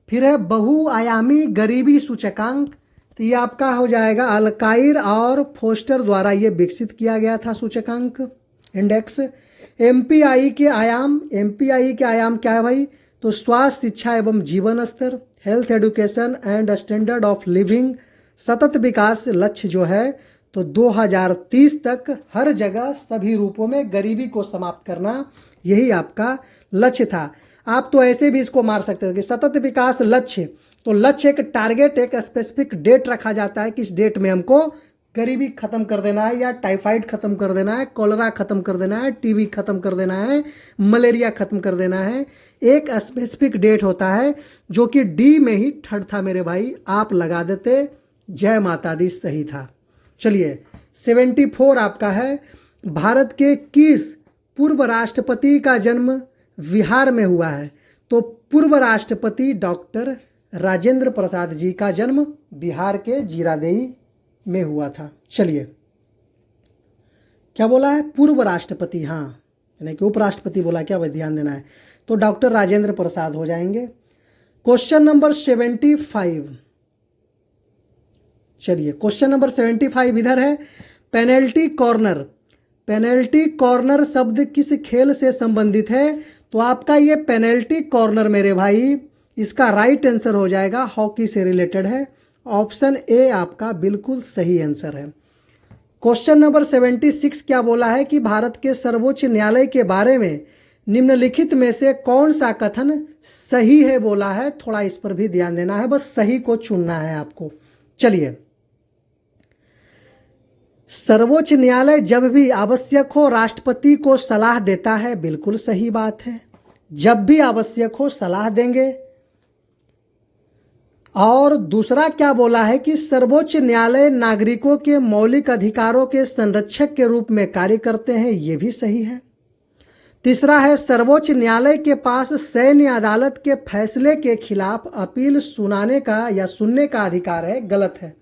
फिर है बहुआयामी गरीबी सूचकांक, तो ये आपका हो जाएगा अल्कायर और फोस्टर द्वारा ये विकसित किया गया था सूचकांक इंडेक्स। MPI के आयाम क्या है भाई, तो स्वास्थ्य, शिक्षा एवं जीवन स्तर, health education and standard of living. सतत विकास लक्ष्य जो है तो 2030 तक हर जगह सभी रूपों में गरीबी को समाप्त करना, यही आपका लक्ष्य था। आप तो ऐसे भी इसको मार सकते थे कि सतत विकास लक्ष्य, तो लक्ष्य एक टारगेट, एक स्पेसिफिक डेट रखा जाता है, किस डेट में हमको गरीबी खत्म कर देना है, या टाइफाइड खत्म कर देना है, कॉलरा खत्म कर देना है, TB खत्म कर देना है, मलेरिया खत्म कर देना है। एक स्पेसिफिक डेट होता है जो कि डी में ही ठड था मेरे भाई, आप लगा देते, जय माता दी, सही था। चलिए 74 आपका है, भारत के किस पूर्व राष्ट्रपति का जन्म बिहार में हुआ है, तो पूर्व राष्ट्रपति डॉक्टर राजेंद्र प्रसाद जी का जन्म बिहार के जीरादेई में हुआ था। चलिए क्या बोला है, पूर्व राष्ट्रपति, हाँ यानी कि उपराष्ट्रपति बोला क्या, वह ध्यान देना है। तो डॉक्टर राजेंद्र प्रसाद हो जाएंगे। क्वेश्चन नंबर 75, चलिए क्वेश्चन नंबर 75 इधर है, पेनल्टी कॉर्नर शब्द किस खेल से संबंधित है, तो आपका ये पेनल्टी कॉर्नर मेरे भाई, इसका राइट आंसर हो जाएगा हॉकी से रिलेटेड है। ऑप्शन ए आपका बिल्कुल सही आंसर है। क्वेश्चन नंबर 76 क्या बोला है कि भारत के सर्वोच्च न्यायालय के बारे में निम्नलिखित में से कौन सा कथन सही है बोला है, थोड़ा इस पर भी ध्यान देना है, बस सही को चुनना है आपको। चलिए सर्वोच्च न्यायालय जब भी आवश्यक हो राष्ट्रपति को सलाह देता है, बिल्कुल सही बात है, जब भी आवश्यक हो सलाह देंगे। और दूसरा क्या बोला है कि सर्वोच्च न्यायालय नागरिकों के मौलिक अधिकारों के संरक्षक के रूप में कार्य करते हैं, ये भी सही है। तीसरा है सर्वोच्च न्यायालय के पास सैन्य अदालत के फैसले के खिलाफ अपील सुनाने का या सुनने का अधिकार है, गलत है।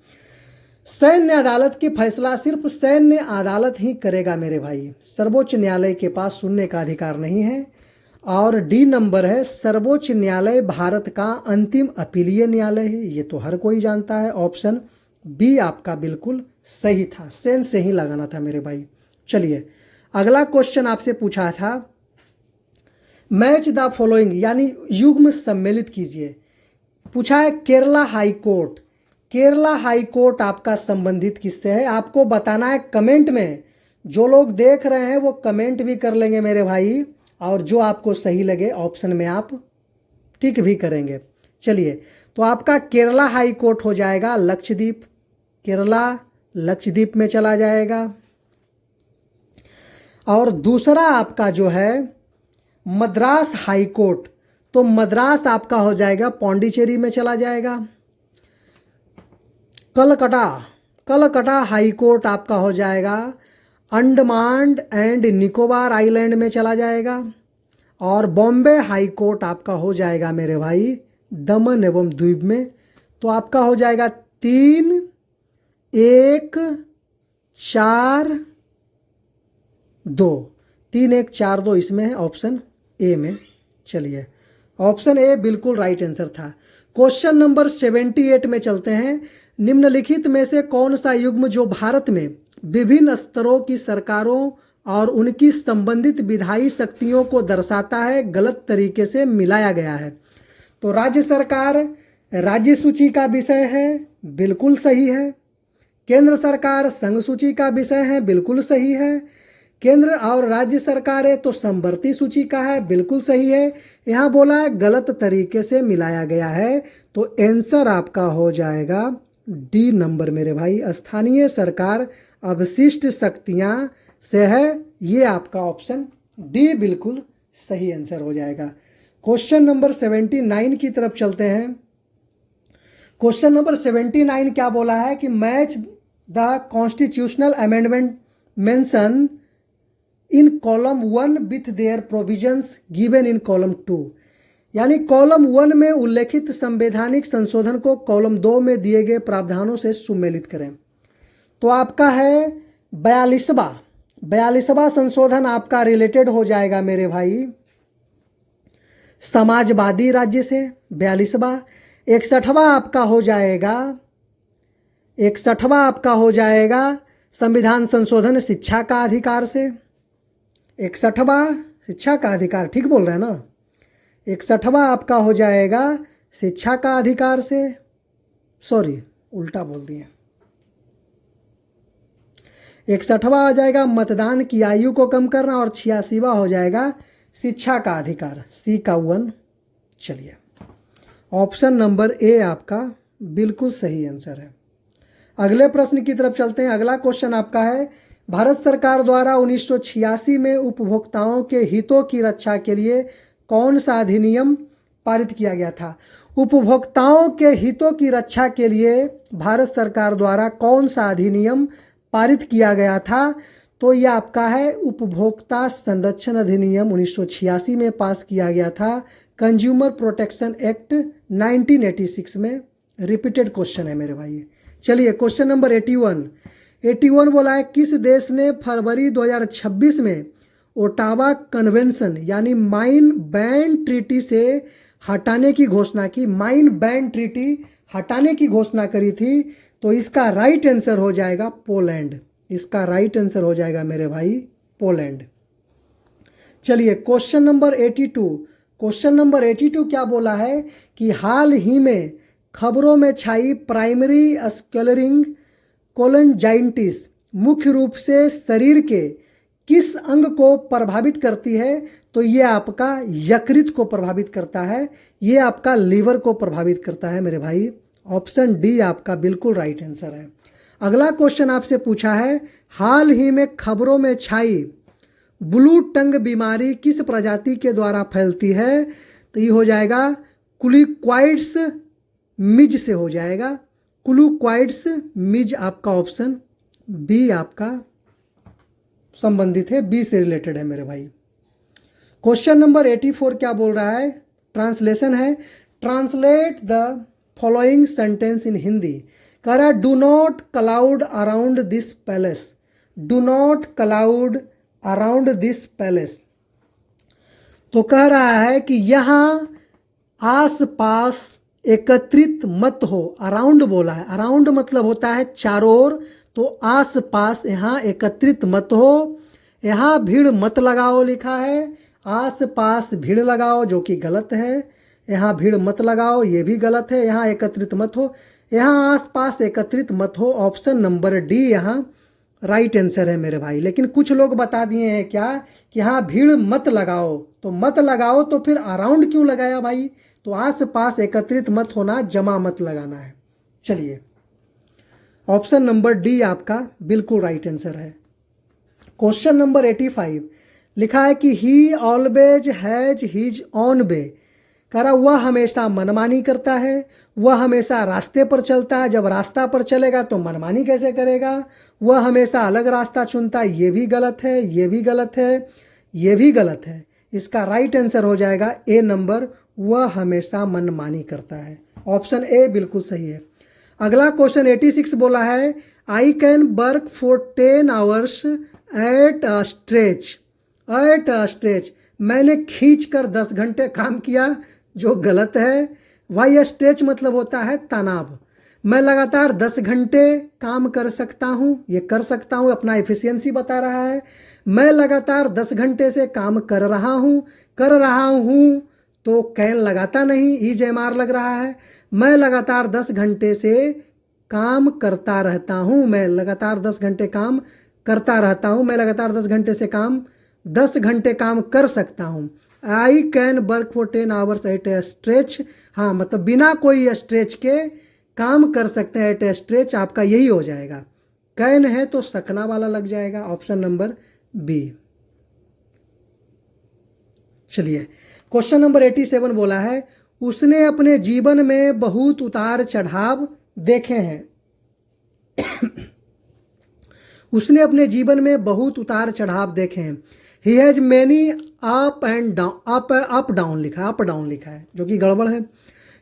सैन्य अदालत की फैसला सिर्फ सैन्य अदालत ही करेगा मेरे भाई, सर्वोच्च न्यायालय के पास सुनने का अधिकार नहीं है। और डी नंबर है सर्वोच्च न्यायालय भारत का अंतिम अपीलीय न्यायालय है, ये तो हर कोई जानता है। ऑप्शन बी आपका बिल्कुल सही था, सेन से ही लगाना था मेरे भाई। चलिए अगला क्वेश्चन आपसे पूछा था, मैच द फॉलोइंग यानी युग्म सम्मिलित कीजिए। पूछा है Kerala high court. Kerala high court आपका संबंधित किससे है, आपको बताना है कमेंट में। जो लोग देख रहे हैं वो कमेंट भी कर लेंगे मेरे भाई, और जो आपको सही लगे ऑप्शन में आप टिक भी करेंगे। चलिए तो आपका केरला हाई कोर्ट हो जाएगा लक्षद्वीप, केरला लक्षद्वीप में चला जाएगा। और दूसरा आपका जो है मद्रास हाई कोर्ट, तो मद्रास आपका हो जाएगा पौंडीचेरी में चला जाएगा। कलकत्ता हाई कोर्ट आपका हो जाएगा अंडमान एंड निकोबार आइलैंड में चला जाएगा। और बॉम्बे हाई कोर्ट आपका हो जाएगा मेरे भाई दमन एवं द्वीप में। तो आपका हो जाएगा 3, 1, 4, 2, 3, 1, 4, 2 इसमें है ऑप्शन ए में। चलिए ऑप्शन ए बिल्कुल राइट आंसर था। क्वेश्चन नंबर 78 में चलते हैं। निम्नलिखित में से कौन सा युग्म जो भारत में विभिन्न स्तरों की सरकारों और उनकी संबंधित विधायी शक्तियों को दर्शाता है, गलत तरीके से मिलाया गया है। तो राज्य सरकार राज्य सूची का विषय है, बिल्कुल सही है। केंद्र सरकार संघ सूची का विषय है, बिल्कुल सही है। केंद्र और राज्य सरकारें तो समवर्ती सूची का है, बिल्कुल सही है। यहाँ बोला है गलत तरीके से मिलाया गया है, तो आंसर आपका हो जाएगा डी नंबर मेरे भाई, स्थानीय सरकार अवशिष्ट शक्तियां से है, ये आपका ऑप्शन डी बिल्कुल सही आंसर हो जाएगा। क्वेश्चन नंबर 79 की तरफ चलते हैं। क्वेश्चन नंबर 79 क्या बोला है कि match the constitutional amendment mention in column 1 with their provisions given in column 2, यानी कॉलम 1 में उल्लेखित संवैधानिक संशोधन को कॉलम 2 में दिए गए प्रावधानों से सुमेलित करें। तो आपका है 42वां संशोधन आपका रिलेटेड हो जाएगा मेरे भाई समाजवादी राज्य से, 42वां। 61वां आपका हो जाएगा 61वां आपका हो जाएगा संविधान संशोधन शिक्षा का अधिकार से। 61वां शिक्षा का अधिकार, ठीक बोल रहे हैं ना। 61वां आपका हो जाएगा शिक्षा का अधिकार से, सॉरी उल्टा बोल दिए। 61वां आ जाएगा मतदान की आयु को कम करना, और 86वां हो जाएगा शिक्षा का अधिकार, सी का 1। चलिए ऑप्शन नंबर ए आपका बिल्कुल सही आंसर है। अगले प्रश्न की तरफ चलते हैं। अगला क्वेश्चन आपका है, भारत सरकार द्वारा 1986 में उपभोक्ताओं के हितों की रक्षा के लिए कौन सा अधिनियम पारित किया गया था। उपभोक्ताओं के हितों की रक्षा के लिए भारत सरकार द्वारा कौन सा अधिनियम पारित किया गया था। तो यह आपका है उपभोक्ता संरक्षण अधिनियम 1986 में पास किया गया था, कंज्यूमर प्रोटेक्शन एक्ट 1986 में। रिपीटेड क्वेश्चन है मेरे भाई। चलिए क्वेश्चन नंबर 81 बोला है, किस देश ने फरवरी 2026 में ओटावा कन्वेंशन यानी माइन बैन ट्रीटी से हटाने की घोषणा की। माइन बैन ट्रीटी हटाने की घोषणा करी थी। तो इसका राइट आंसर हो जाएगा पोलैंड, इसका राइट आंसर हो जाएगा मेरे भाई पोलैंड। चलिए क्वेश्चन नंबर 82 क्या बोला है कि हाल ही में खबरों में छाई प्राइमरी स्क्लेरोसिस कोलंजाइटिस मुख्य रूप से शरीर के किस अंग को प्रभावित करती है। तो ये आपका यकृत को प्रभावित करता है, ये आपका लीवर को प्रभावित करता है मेरे भाई। ऑप्शन डी आपका बिल्कुल राइट आंसर है। अगला क्वेश्चन आपसे पूछा है, हाल ही में खबरों में छाई ब्लू टंग बीमारी किस प्रजाति के द्वारा फैलती है? तो ये हो जाएगा क्लूक्वाइड्स मिज से हो जाएगा। क्लूक्वाइड्स मिज आपका ऑप्शन बी आपका संबंधित है, बी से रिलेटेड है मेरे भाई। क्वेश्चन नंबर 84 क्या बोल रहा है? ट्रांसलेशन है, translate the following sentence in Hindi. कह रहा है do not cloud around this palace, do not cloud around this palace. तो कह रहा है कि यहाँ आस पास एकत्रित मत हो। अराउंड बोला है, अराउंड मतलब होता है चारों ओर, तो आस पास यहाँ एकत्रित मत हो। यहाँ भीड़ मत लगाओ लिखा है, आस पास भीड़ लगाओ जो कि गलत है। यहाँ भीड़ मत लगाओ ये भी गलत है। यहाँ एकत्रित मत हो, यहाँ आस पास एकत्रित मत हो। ऑप्शन नंबर डी यहाँ राइट आंसर है मेरे भाई। लेकिन कुछ लोग बता दिए हैं क्या कि हाँ भीड़ मत लगाओ, तो मत लगाओ तो फिर अराउंड क्यों लगाया भाई? तो आस पास एकत्रित मत होना, जमा मत लगाना है। चलिए ऑप्शन नंबर डी आपका बिल्कुल राइट आंसर है। क्वेश्चन नंबर 85 लिखा है कि he always has his own way. कह रहा वह हमेशा मनमानी करता है, वह हमेशा रास्ते पर चलता है। जब रास्ता पर चलेगा तो मनमानी कैसे करेगा? वह हमेशा अलग रास्ता चुनता है, ये भी गलत है, ये भी गलत है, ये भी गलत है। इसका राइट आंसर हो जाएगा ए नंबर, वह हमेशा मनमानी करता है। ऑप्शन ए बिल्कुल सही है। अगला क्वेश्चन 86 बोला है आई can work for 10 hours at a stretch, at a stretch. मैंने खींच कर 10 घंटे काम किया, जो गलत है। वाई स्ट्रेच मतलब होता है तनाव। मैं लगातार 10 घंटे काम कर सकता हूँ, ये कर सकता हूँ, अपना एफिशिएंसी बता रहा है। मैं लगातार 10 घंटे से काम कर रहा हूँ तो कैन लगाता नहीं, EJMR लग रहा है। मैं लगातार 10 घंटे से काम करता रहता हूँ, मैं लगातार 10 घंटे काम करता रहता हूँ, मैं लगातार 10 घंटे से 10 घंटे काम कर सकता हूँ। I can work for 10 hours at a stretch. हाँ मतलब बिना कोई स्ट्रेच के काम कर सकते हैं एट ए स्ट्रेच, आपका यही हो जाएगा। कैन है तो सकना वाला लग जाएगा, ऑप्शन नंबर बी। चलिए क्वेश्चन नंबर 87 बोला है उसने अपने जीवन में बहुत उतार चढ़ाव देखे हैं। उसने अपने जीवन में बहुत उतार चढ़ाव देखे हैं। He has many up and down, up down लिखा, अप डाउन लिखा है जो कि गड़बड़ है।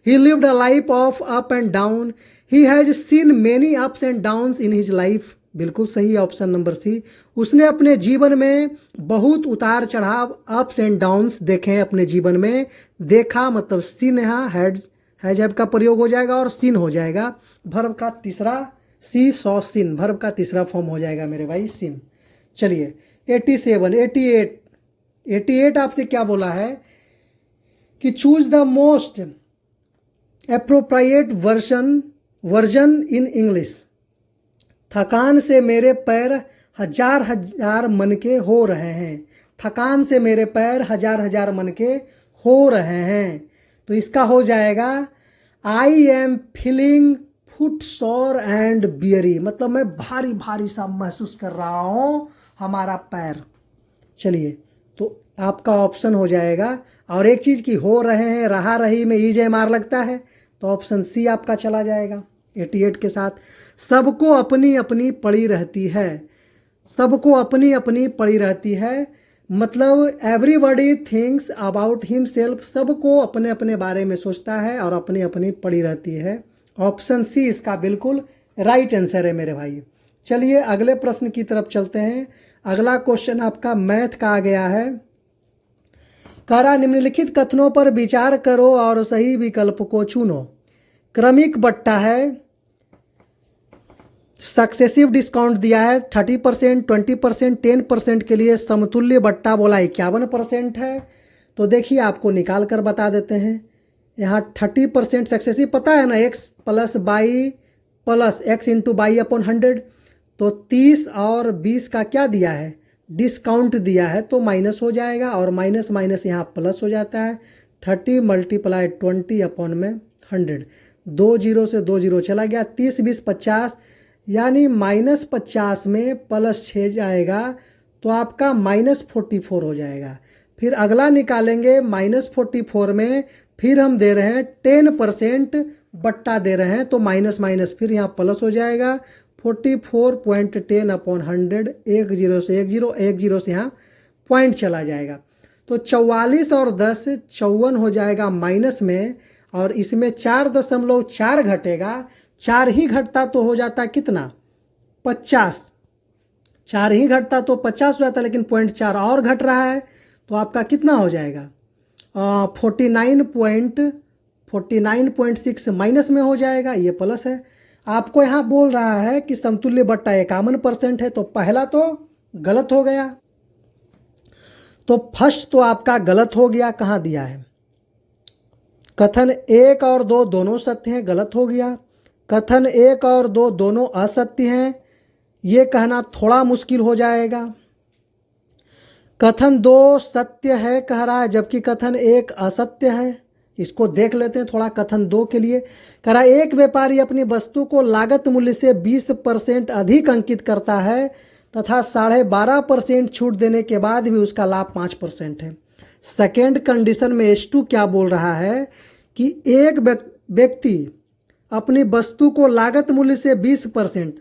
ही lived a life of up and down. He has seen many ups and downs in his life, बिल्कुल सही, ऑप्शन नंबर सी। उसने अपने जीवन में बहुत उतार चढ़ाव, अप्स एंड डाउन्स देखे हैं अपने जीवन में। देखा मतलब सीन, यहाँ हैज का प्रयोग हो जाएगा और सीन हो जाएगा। वर्ब का तीसरा, सी सौ सीन, वर्ब का तीसरा फॉर्म हो जाएगा मेरे भाई सीन। चलिए 88 आपसे क्या बोला है कि choose the most appropriate version in English. थकान से मेरे पैर हजार हजार मन के हो रहे हैं। थकान से मेरे पैर हजार हजार मन के हो रहे हैं, तो इसका हो जाएगा आई एम फीलिंग फुट सोर एंड बियरी, मतलब मैं भारी भारी सा महसूस कर रहा हूँ हमारा पैर। चलिए तो आपका ऑप्शन हो जाएगा, और एक चीज़ की हो रहे हैं, रहा रही में EJMR लगता है, तो ऑप्शन सी आपका चला जाएगा 88 के साथ। सबको अपनी अपनी पड़ी रहती है, सबको अपनी अपनी पड़ी रहती है मतलब एवरीबॉडी थिंक्स अबाउट हिमसेल्फ, सबको अपने अपने बारे में सोचता है और अपनी अपनी पड़ी रहती है। ऑप्शन सी इसका बिल्कुल राइट आंसर है मेरे भाई। चलिए अगले प्रश्न की तरफ चलते हैं। अगला क्वेश्चन आपका मैथ का आ गया है। करा निम्नलिखित कथनों पर विचार करो और सही विकल्प को चुनो। क्रमिक बट्टा है, सक्सेसिव डिस्काउंट दिया है 30%, 20%, 10% के लिए। समतुल्य बट्टा बोला 51% है। तो देखिए आपको निकाल कर बता देते हैं। यहाँ 30% सक्सेसिव पता है ना, x plus by plus x into by upon 100, तो 30 और 20 का क्या दिया है, डिस्काउंट दिया है, तो माइनस हो जाएगा और माइनस माइनस यहाँ प्लस हो जाता है। 30 मल्टीप्लाई 20 अपॉन में 100, 2 जीरो से 2 जीरो चला गया। 30 20 50, यानी -50 में +6 जाएगा तो आपका -44 हो जाएगा। फिर अगला निकालेंगे -44 में फिर हम दे रहे हैं 10% बट्टा दे रहे हैं तो माइनस माइनस फिर यहाँ प्लस हो जाएगा 44.10/100 एक जीरो से एक जीरो से यहाँ पॉइंट चला जाएगा। तो 44 और 10 54 हो जाएगा माइनस में, और इसमें 4.4 घटेगा। 4 ही घटता तो हो जाता कितना 50, 4 ही घटता तो 50 हो जाता, लेकिन 0.4 और घट रहा है तो आपका कितना हो जाएगा 49.6 माइनस में हो जाएगा, ये प्लस है। आपको यहाँ बोल रहा है कि समतुल्य बट्टा 51% है, तो पहला तो गलत हो गया, तो फर्स्ट तो आपका गलत हो गया। कहाँ दिया है कथन 1 और 2 दोनों सत्य हैं, गलत हो गया। कथन 1 और 2 दोनों असत्य हैं, ये कहना थोड़ा मुश्किल हो जाएगा। कथन 2 सत्य है कह रहा है, जबकि कथन 1 असत्य है। इसको देख लेते हैं थोड़ा। कथन 2 के लिए कह रहा है, एक व्यापारी अपनी वस्तु को लागत मूल्य से 20% अधिक अंकित करता है तथा 12.5% छूट देने के बाद भी उसका लाभ 5% है। सेकेंड कंडीशन में H2 क्या बोल रहा है कि एक व्यक्ति अपनी वस्तु को लागत मूल्य से 20%,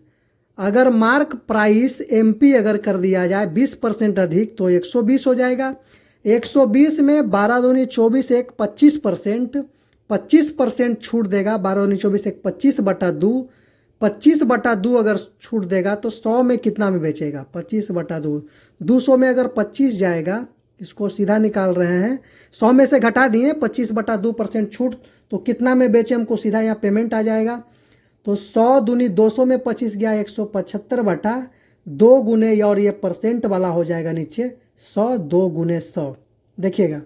अगर मार्क प्राइस MP अगर कर दिया जाए 20% अधिक तो 120 हो जाएगा। 120 में 12 दूनी 24 एक 25% छूट देगा। 12 दूनी 24 एक 25/2, 25/2 अगर छूट देगा तो 100 में कितना में बेचेगा 25/2, 200 में अगर 25 जाएगा, इसको सीधा निकाल रहे हैं, 100 में से घटा दिए 25/2% छूट तो कितना में बेचे हमको सीधा यहाँ पेमेंट आ जाएगा। तो 100 दूनी 200 में 25 गया 175/2 गुने, और ये परसेंट वाला हो जाएगा नीचे 100, 2 गुने 100 देखिएगा।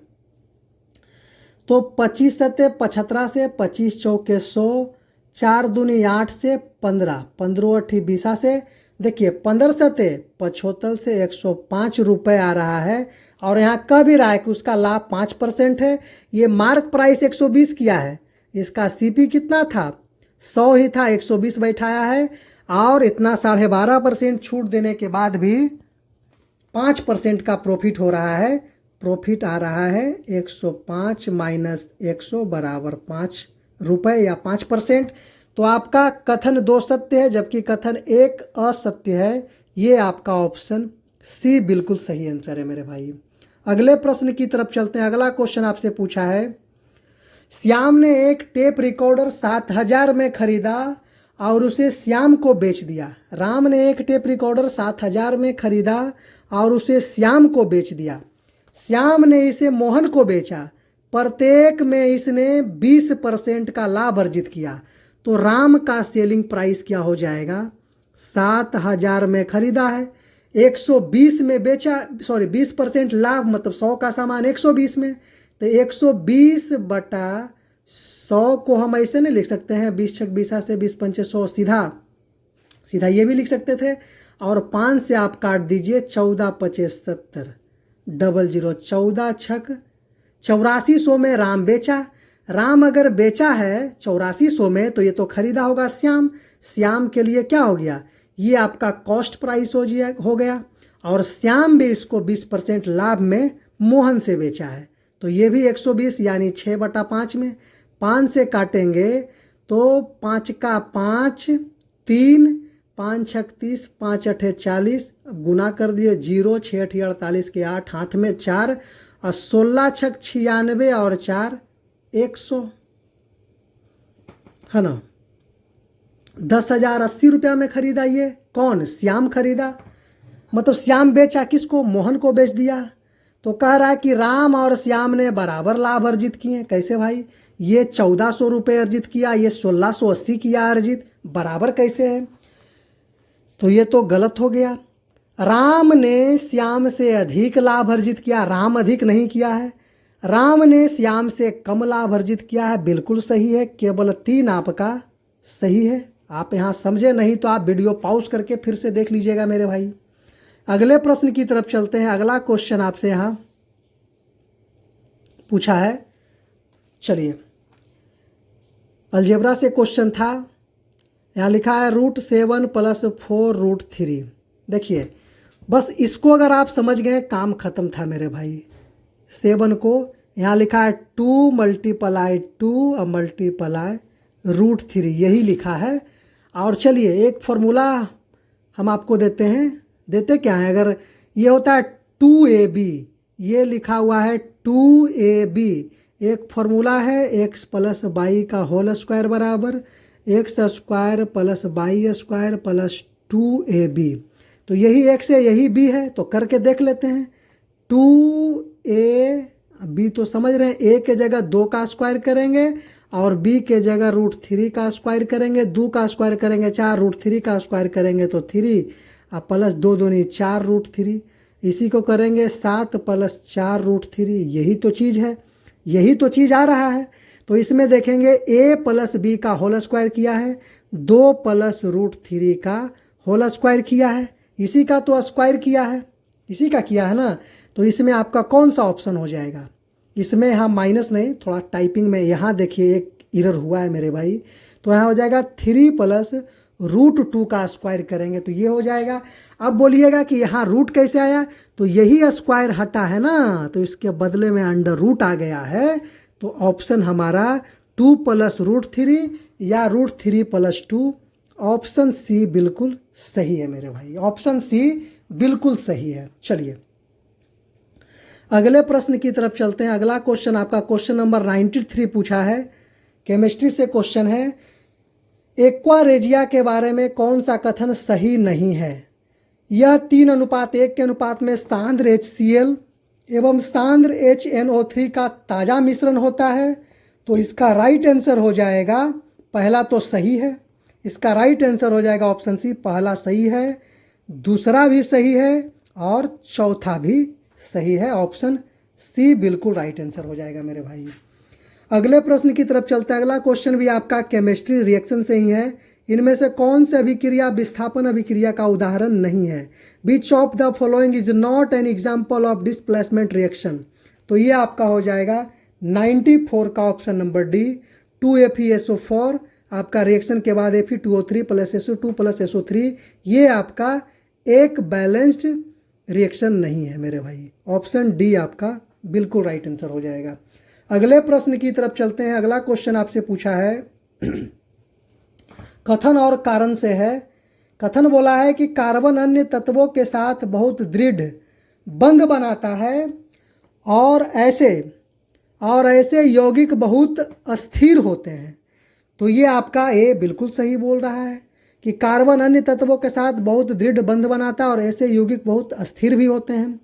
तो 25 सत्ते 75 से 25 चौके 100, 4 दूनी 8 से 15, 15 अठी 20 से देखिए 15 सत्ते 75 से 105 रुपये आ रहा है, और यहाँ कह भी रहा है कि उसका लाभ 5% है। ये मार्क प्राइस 120 किया है, इसका CP कितना था 100 ही था, 120 बैठाया है, और इतना 12.5% छूट देने के बाद भी 5% का प्रॉफिट हो रहा है। प्रॉफिट आ रहा है 105 माइनस 100 बराबर 5 रुपये या 5%। तो आपका कथन 2 सत्य है, जबकि कथन 1 असत्य है। ये आपका ऑप्शन C बिल्कुल सही आंसर है मेरे भाई। अगले प्रश्न की तरफ चलते हैं। अगला क्वेश्चन आपसे पूछा है, श्याम ने एक टेप रिकॉर्डर 7,000 में खरीदा और उसे श्याम को बेच दिया। राम ने एक टेप रिकॉर्डर 7,000 में खरीदा और उसे श्याम को बेच दिया। श्याम ने इसे मोहन को बेचा, प्रत्येक में इसने 20% का लाभ अर्जित किया। तो राम का सेलिंग प्राइस क्या हो जाएगा 7,000 में खरीदा है, 120 में बेचा, 20% लाभ मतलब 100 का सामान 120 में, तो 120/100 को हम ऐसे नहीं लिख सकते हैं 20 छक 20 से 20 पंचे 100, सीधा ये भी लिख सकते थे। और 5 से आप काट दीजिए 14 पचे 70 00, 14 छक 8400 में राम बेचा। राम अगर बेचा है 8400 में तो ये तो खरीदा होगा श्याम। श्याम के लिए क्या हो गया, ये आपका कॉस्ट प्राइस हो गया, और श्याम भी इसको 20% लाभ में मोहन से बेचा है। तो ये भी 120 यानी 6/5 में 5 से काटेंगे तो 5 का 5 3, 5 छक 30, 5 अठे 40, गुना कर दिए 0, 6 अठी 48 के 8, हाथ में 4, और 16 छक 96 और 4 100 है ना। 10,080 रुपया में खरीदा। ये कौन श्याम खरीदा, मतलब श्याम बेचा किसको, मोहन को बेच दिया। तो कह रहा है कि राम और श्याम ने बराबर लाभ अर्जित किए। कैसे भाई, ये 1400 रुपये अर्जित किया, ये 1680 किया अर्जित, बराबर कैसे है। तो ये तो गलत हो गया। राम ने श्याम से अधिक लाभ अर्जित किया, राम अधिक नहीं किया है। राम ने श्याम से कम लाभ अर्जित किया है, बिल्कुल सही है। केवल 3 आपका सही है। आप यहाँ समझे नहीं तो आप वीडियो पॉज करके फिर से देख लीजिएगा मेरे भाई। अगले प्रश्न की तरफ चलते हैं। अगला क्वेश्चन आपसे यहाँ पूछा है, चलिए अलजेब्रा से क्वेश्चन था। यहाँ लिखा है √7 + 4√3। देखिए बस इसको अगर आप समझ गए काम ख़त्म था मेरे भाई। 7 को यहाँ लिखा है 2 × 2 × √3, यही लिखा है। और चलिए एक फॉर्मूला हम आपको देते हैं। देते क्या है, अगर ये होता है 2ab, ये लिखा हुआ है 2ab, एक फॉर्मूला है x + y का होल स्क्वायर बराबर x² + y² + 2ab। तो यही x है यही b है, तो करके देख लेते हैं। 2ab तो समझ रहे हैं, a के जगह 2 का स्क्वायर करेंगे और b के जगह √3 का स्क्वायर करेंगे, 2 का स्क्वायर करेंगे 4, √3 का स्क्वायर करेंगे तो 3 प्लस 2 दूनी 4 √3, इसी को करेंगे 7 + 4 √3। यही तो चीज़ है, यही तो चीज़ आ रहा है। तो इसमें देखेंगे a + b का होल स्क्वायर किया है, 2 + √3 का होल स्क्वायर किया है, इसी का तो स्क्वायर किया है, इसी का किया है ना। तो इसमें आपका कौन सा ऑप्शन हो जाएगा? इसमें हम माइनस नहीं, थोड़ा टाइपिंग में यहाँ देखिए एक एरर हुआ है मेरे भाई। तो यहाँ हो जाएगा 3 + √2 का स्क्वायर करेंगे तो ये हो जाएगा। अब बोलिएगा कि यहाँ रूट कैसे आया, तो यही स्क्वायर हटा है ना, तो इसके बदले में अंडर रूट आ गया है। तो ऑप्शन हमारा 2 + √3 या √3 + 2, ऑप्शन सी बिल्कुल सही है मेरे भाई, ऑप्शन सी बिल्कुल सही है। चलिए अगले प्रश्न की तरफ चलते हैं। अगला क्वेश्चन आपका क्वेश्चन नंबर 93 पूछा है, केमिस्ट्री से क्वेश्चन है। एक्वा रेजिया के बारे में कौन सा कथन सही नहीं है? यह 3:1 के अनुपात में सांद्र HCl एवं सांद्र HNO3 का ताज़ा मिश्रण होता है। तो इसका राइट आंसर हो जाएगा, पहला तो सही है, इसका राइट आंसर हो जाएगा ऑप्शन सी, पहला सही है, दूसरा भी सही है और चौथा भी सही है, ऑप्शन सी बिल्कुल राइट आंसर हो जाएगा मेरे भाई। अगले प्रश्न की तरफ चलते हैं। अगला क्वेश्चन भी आपका केमिस्ट्री रिएक्शन से ही है। इनमें से कौन सी अभिक्रिया विस्थापन अभिक्रिया का उदाहरण नहीं है? Which of the following is not an example of displacement reaction? तो ये आपका हो जाएगा 94 का ऑप्शन नंबर डी, 2FeSO4 आपका रिएक्शन के बाद Fe2O3 + SO2 + SO3, ये आपका एक बैलेंस्ड रिएक्शन नहीं है मेरे भाई, ऑप्शन डी आपका बिल्कुल राइट आंसर हो जाएगा। अगले प्रश्न की तरफ चलते हैं। अगला क्वेश्चन आपसे पूछा है कथन और कारण से है। कथन बोला है कि कार्बन अन्य तत्वों के साथ बहुत दृढ़ बंध बनाता है और ऐसे यौगिक बहुत अस्थिर होते हैं। तो ये आपका ए बिल्कुल सही बोल रहा है कि कार्बन अन्य तत्वों के साथ बहुत दृढ़ बंध बनाता है और ऐसे यौगिक बहुत अस्थिर भी होते हैं।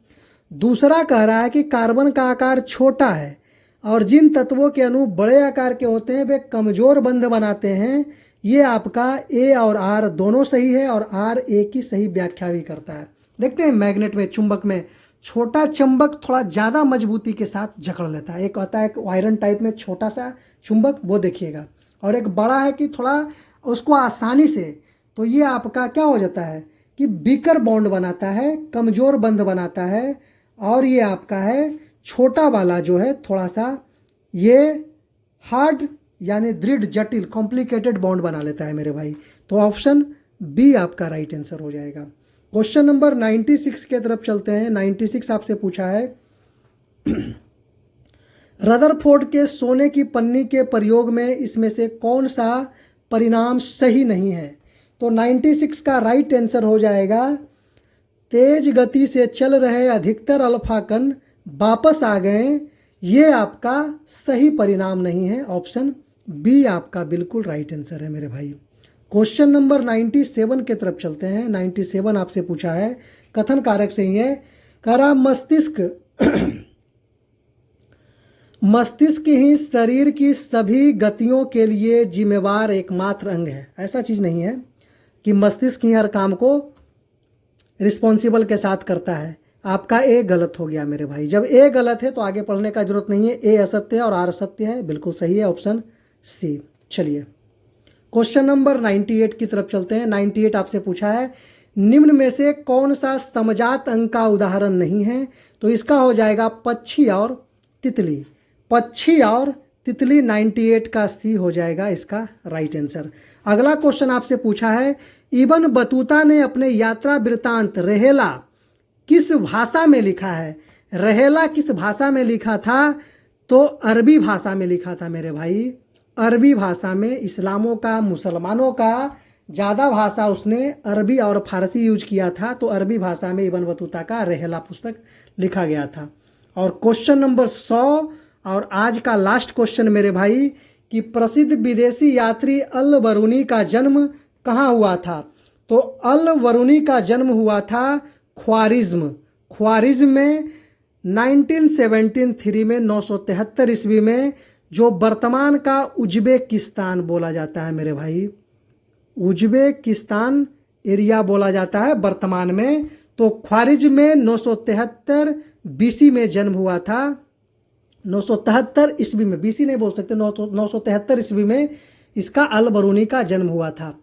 दूसरा कह रहा है कि कार्बन का आकार छोटा है और जिन तत्वों के अणु बड़े आकार के होते हैं वे कमज़ोर बंध बनाते हैं। ये आपका ए और आर दोनों सही है और आर ए की सही व्याख्या भी करता है। देखते हैं मैग्नेट में, चुंबक में छोटा चुंबक थोड़ा ज़्यादा मजबूती के साथ जकड़ लेता है। एक होता है आयरन टाइप में छोटा सा चुंबक, वो देखिएगा, और एक बड़ा है कि थोड़ा उसको आसानी से, तो ये आपका क्या हो जाता है कि वीकर बॉन्ड बनाता है, कमज़ोर बंध बनाता है। और ये आपका है छोटा वाला जो है थोड़ा सा ये हार्ड यानी दृढ़ जटिल कॉम्प्लिकेटेड बॉन्ड बना लेता है मेरे भाई। तो ऑप्शन बी आपका राइट आंसर हो जाएगा। क्वेश्चन नंबर 96 के तरफ चलते हैं। 96 आपसे पूछा है रदरफोर्ड के सोने की पन्नी के प्रयोग में इसमें से कौन सा परिणाम सही नहीं है? तो 96 का राइट आंसर हो जाएगा तेज गति से चल रहे अधिकतर अल्फा कण वापस आ गए। ये आपका सही परिणाम नहीं है, ऑप्शन बी आपका बिल्कुल राइट आंसर है मेरे भाई। क्वेश्चन नंबर 97 के तरफ चलते हैं। 97 आपसे पूछा है, कथन कारक से ही है, कह रहा मस्तिष्क ही शरीर की सभी गतियों के लिए जिम्मेवार एकमात्र अंग है। ऐसा चीज़ नहीं है कि मस्तिष्क ही हर काम को रिस्पॉन्सिबल के साथ करता है। आपका ए गलत हो गया मेरे भाई। जब ए गलत है तो आगे पढ़ने का जरूरत नहीं है। ए असत्य है और आर सत्य है, बिल्कुल सही है, ऑप्शन सी। चलिए क्वेश्चन नंबर 98 की तरफ चलते हैं। 98 आपसे पूछा है निम्न में से कौन सा समजात अंग का उदाहरण नहीं है? तो इसका हो जाएगा पक्षी और तितली। पक्षी और तितली 98 का सी हो जाएगा इसका राइट आंसर। अगला क्वेश्चन आपसे पूछा है, इब्न बतूता ने अपने यात्रा वृत्तांत रहेला किस भाषा में लिखा है? रहेला किस भाषा में लिखा था? तो अरबी भाषा में लिखा था मेरे भाई, अरबी भाषा में। इस्लामों का, मुसलमानों का ज़्यादा भाषा उसने अरबी और फारसी यूज किया था, तो अरबी भाषा में इब्न बतूता का रहेला पुस्तक लिखा गया था। और क्वेश्चन नंबर 100 और आज का लास्ट क्वेश्चन मेरे भाई, कि प्रसिद्ध विदेशी यात्री अल बरूनी का जन्म कहाँ हुआ था? तो अल बरूनी का जन्म हुआ था ख्वारिज्म में 1973 में 973 ईस्वी में, जो वर्तमान का उज्बेकिस्तान बोला जाता है मेरे भाई, उज्बेकिस्तान एरिया बोला जाता है वर्तमान में। तो ख्वारिज्म में 973 बीसी में जन्म हुआ था, 973 ईस्वी में, बीसी नहीं बोल सकते, 973 ईस्वी में इसका अल बरूनी का जन्म हुआ था।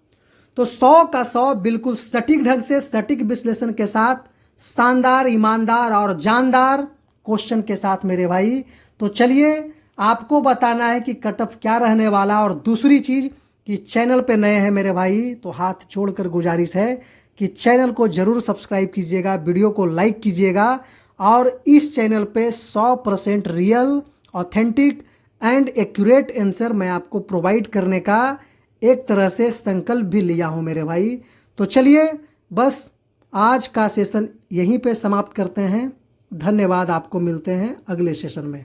तो 100 का 100 बिल्कुल सटीक ढंग से, सटीक विश्लेषण के साथ, शानदार, ईमानदार और जानदार क्वेश्चन के साथ मेरे भाई। तो चलिए, आपको बताना है कि कट ऑफ क्या रहने वाला। और दूसरी चीज़ कि चैनल पे नए हैं मेरे भाई, तो हाथ जोड़कर गुजारिश है कि चैनल को ज़रूर सब्सक्राइब कीजिएगा, वीडियो को लाइक कीजिएगा। और इस चैनल पे 100% real, authentic and accurate answer मैं आपको प्रोवाइड करने का एक तरह से संकल्प भी लिया हूँ मेरे भाई। तो चलिए, बस आज का सेशन यहीं पे समाप्त करते हैं। धन्यवाद, आपको मिलते हैं अगले सेशन में।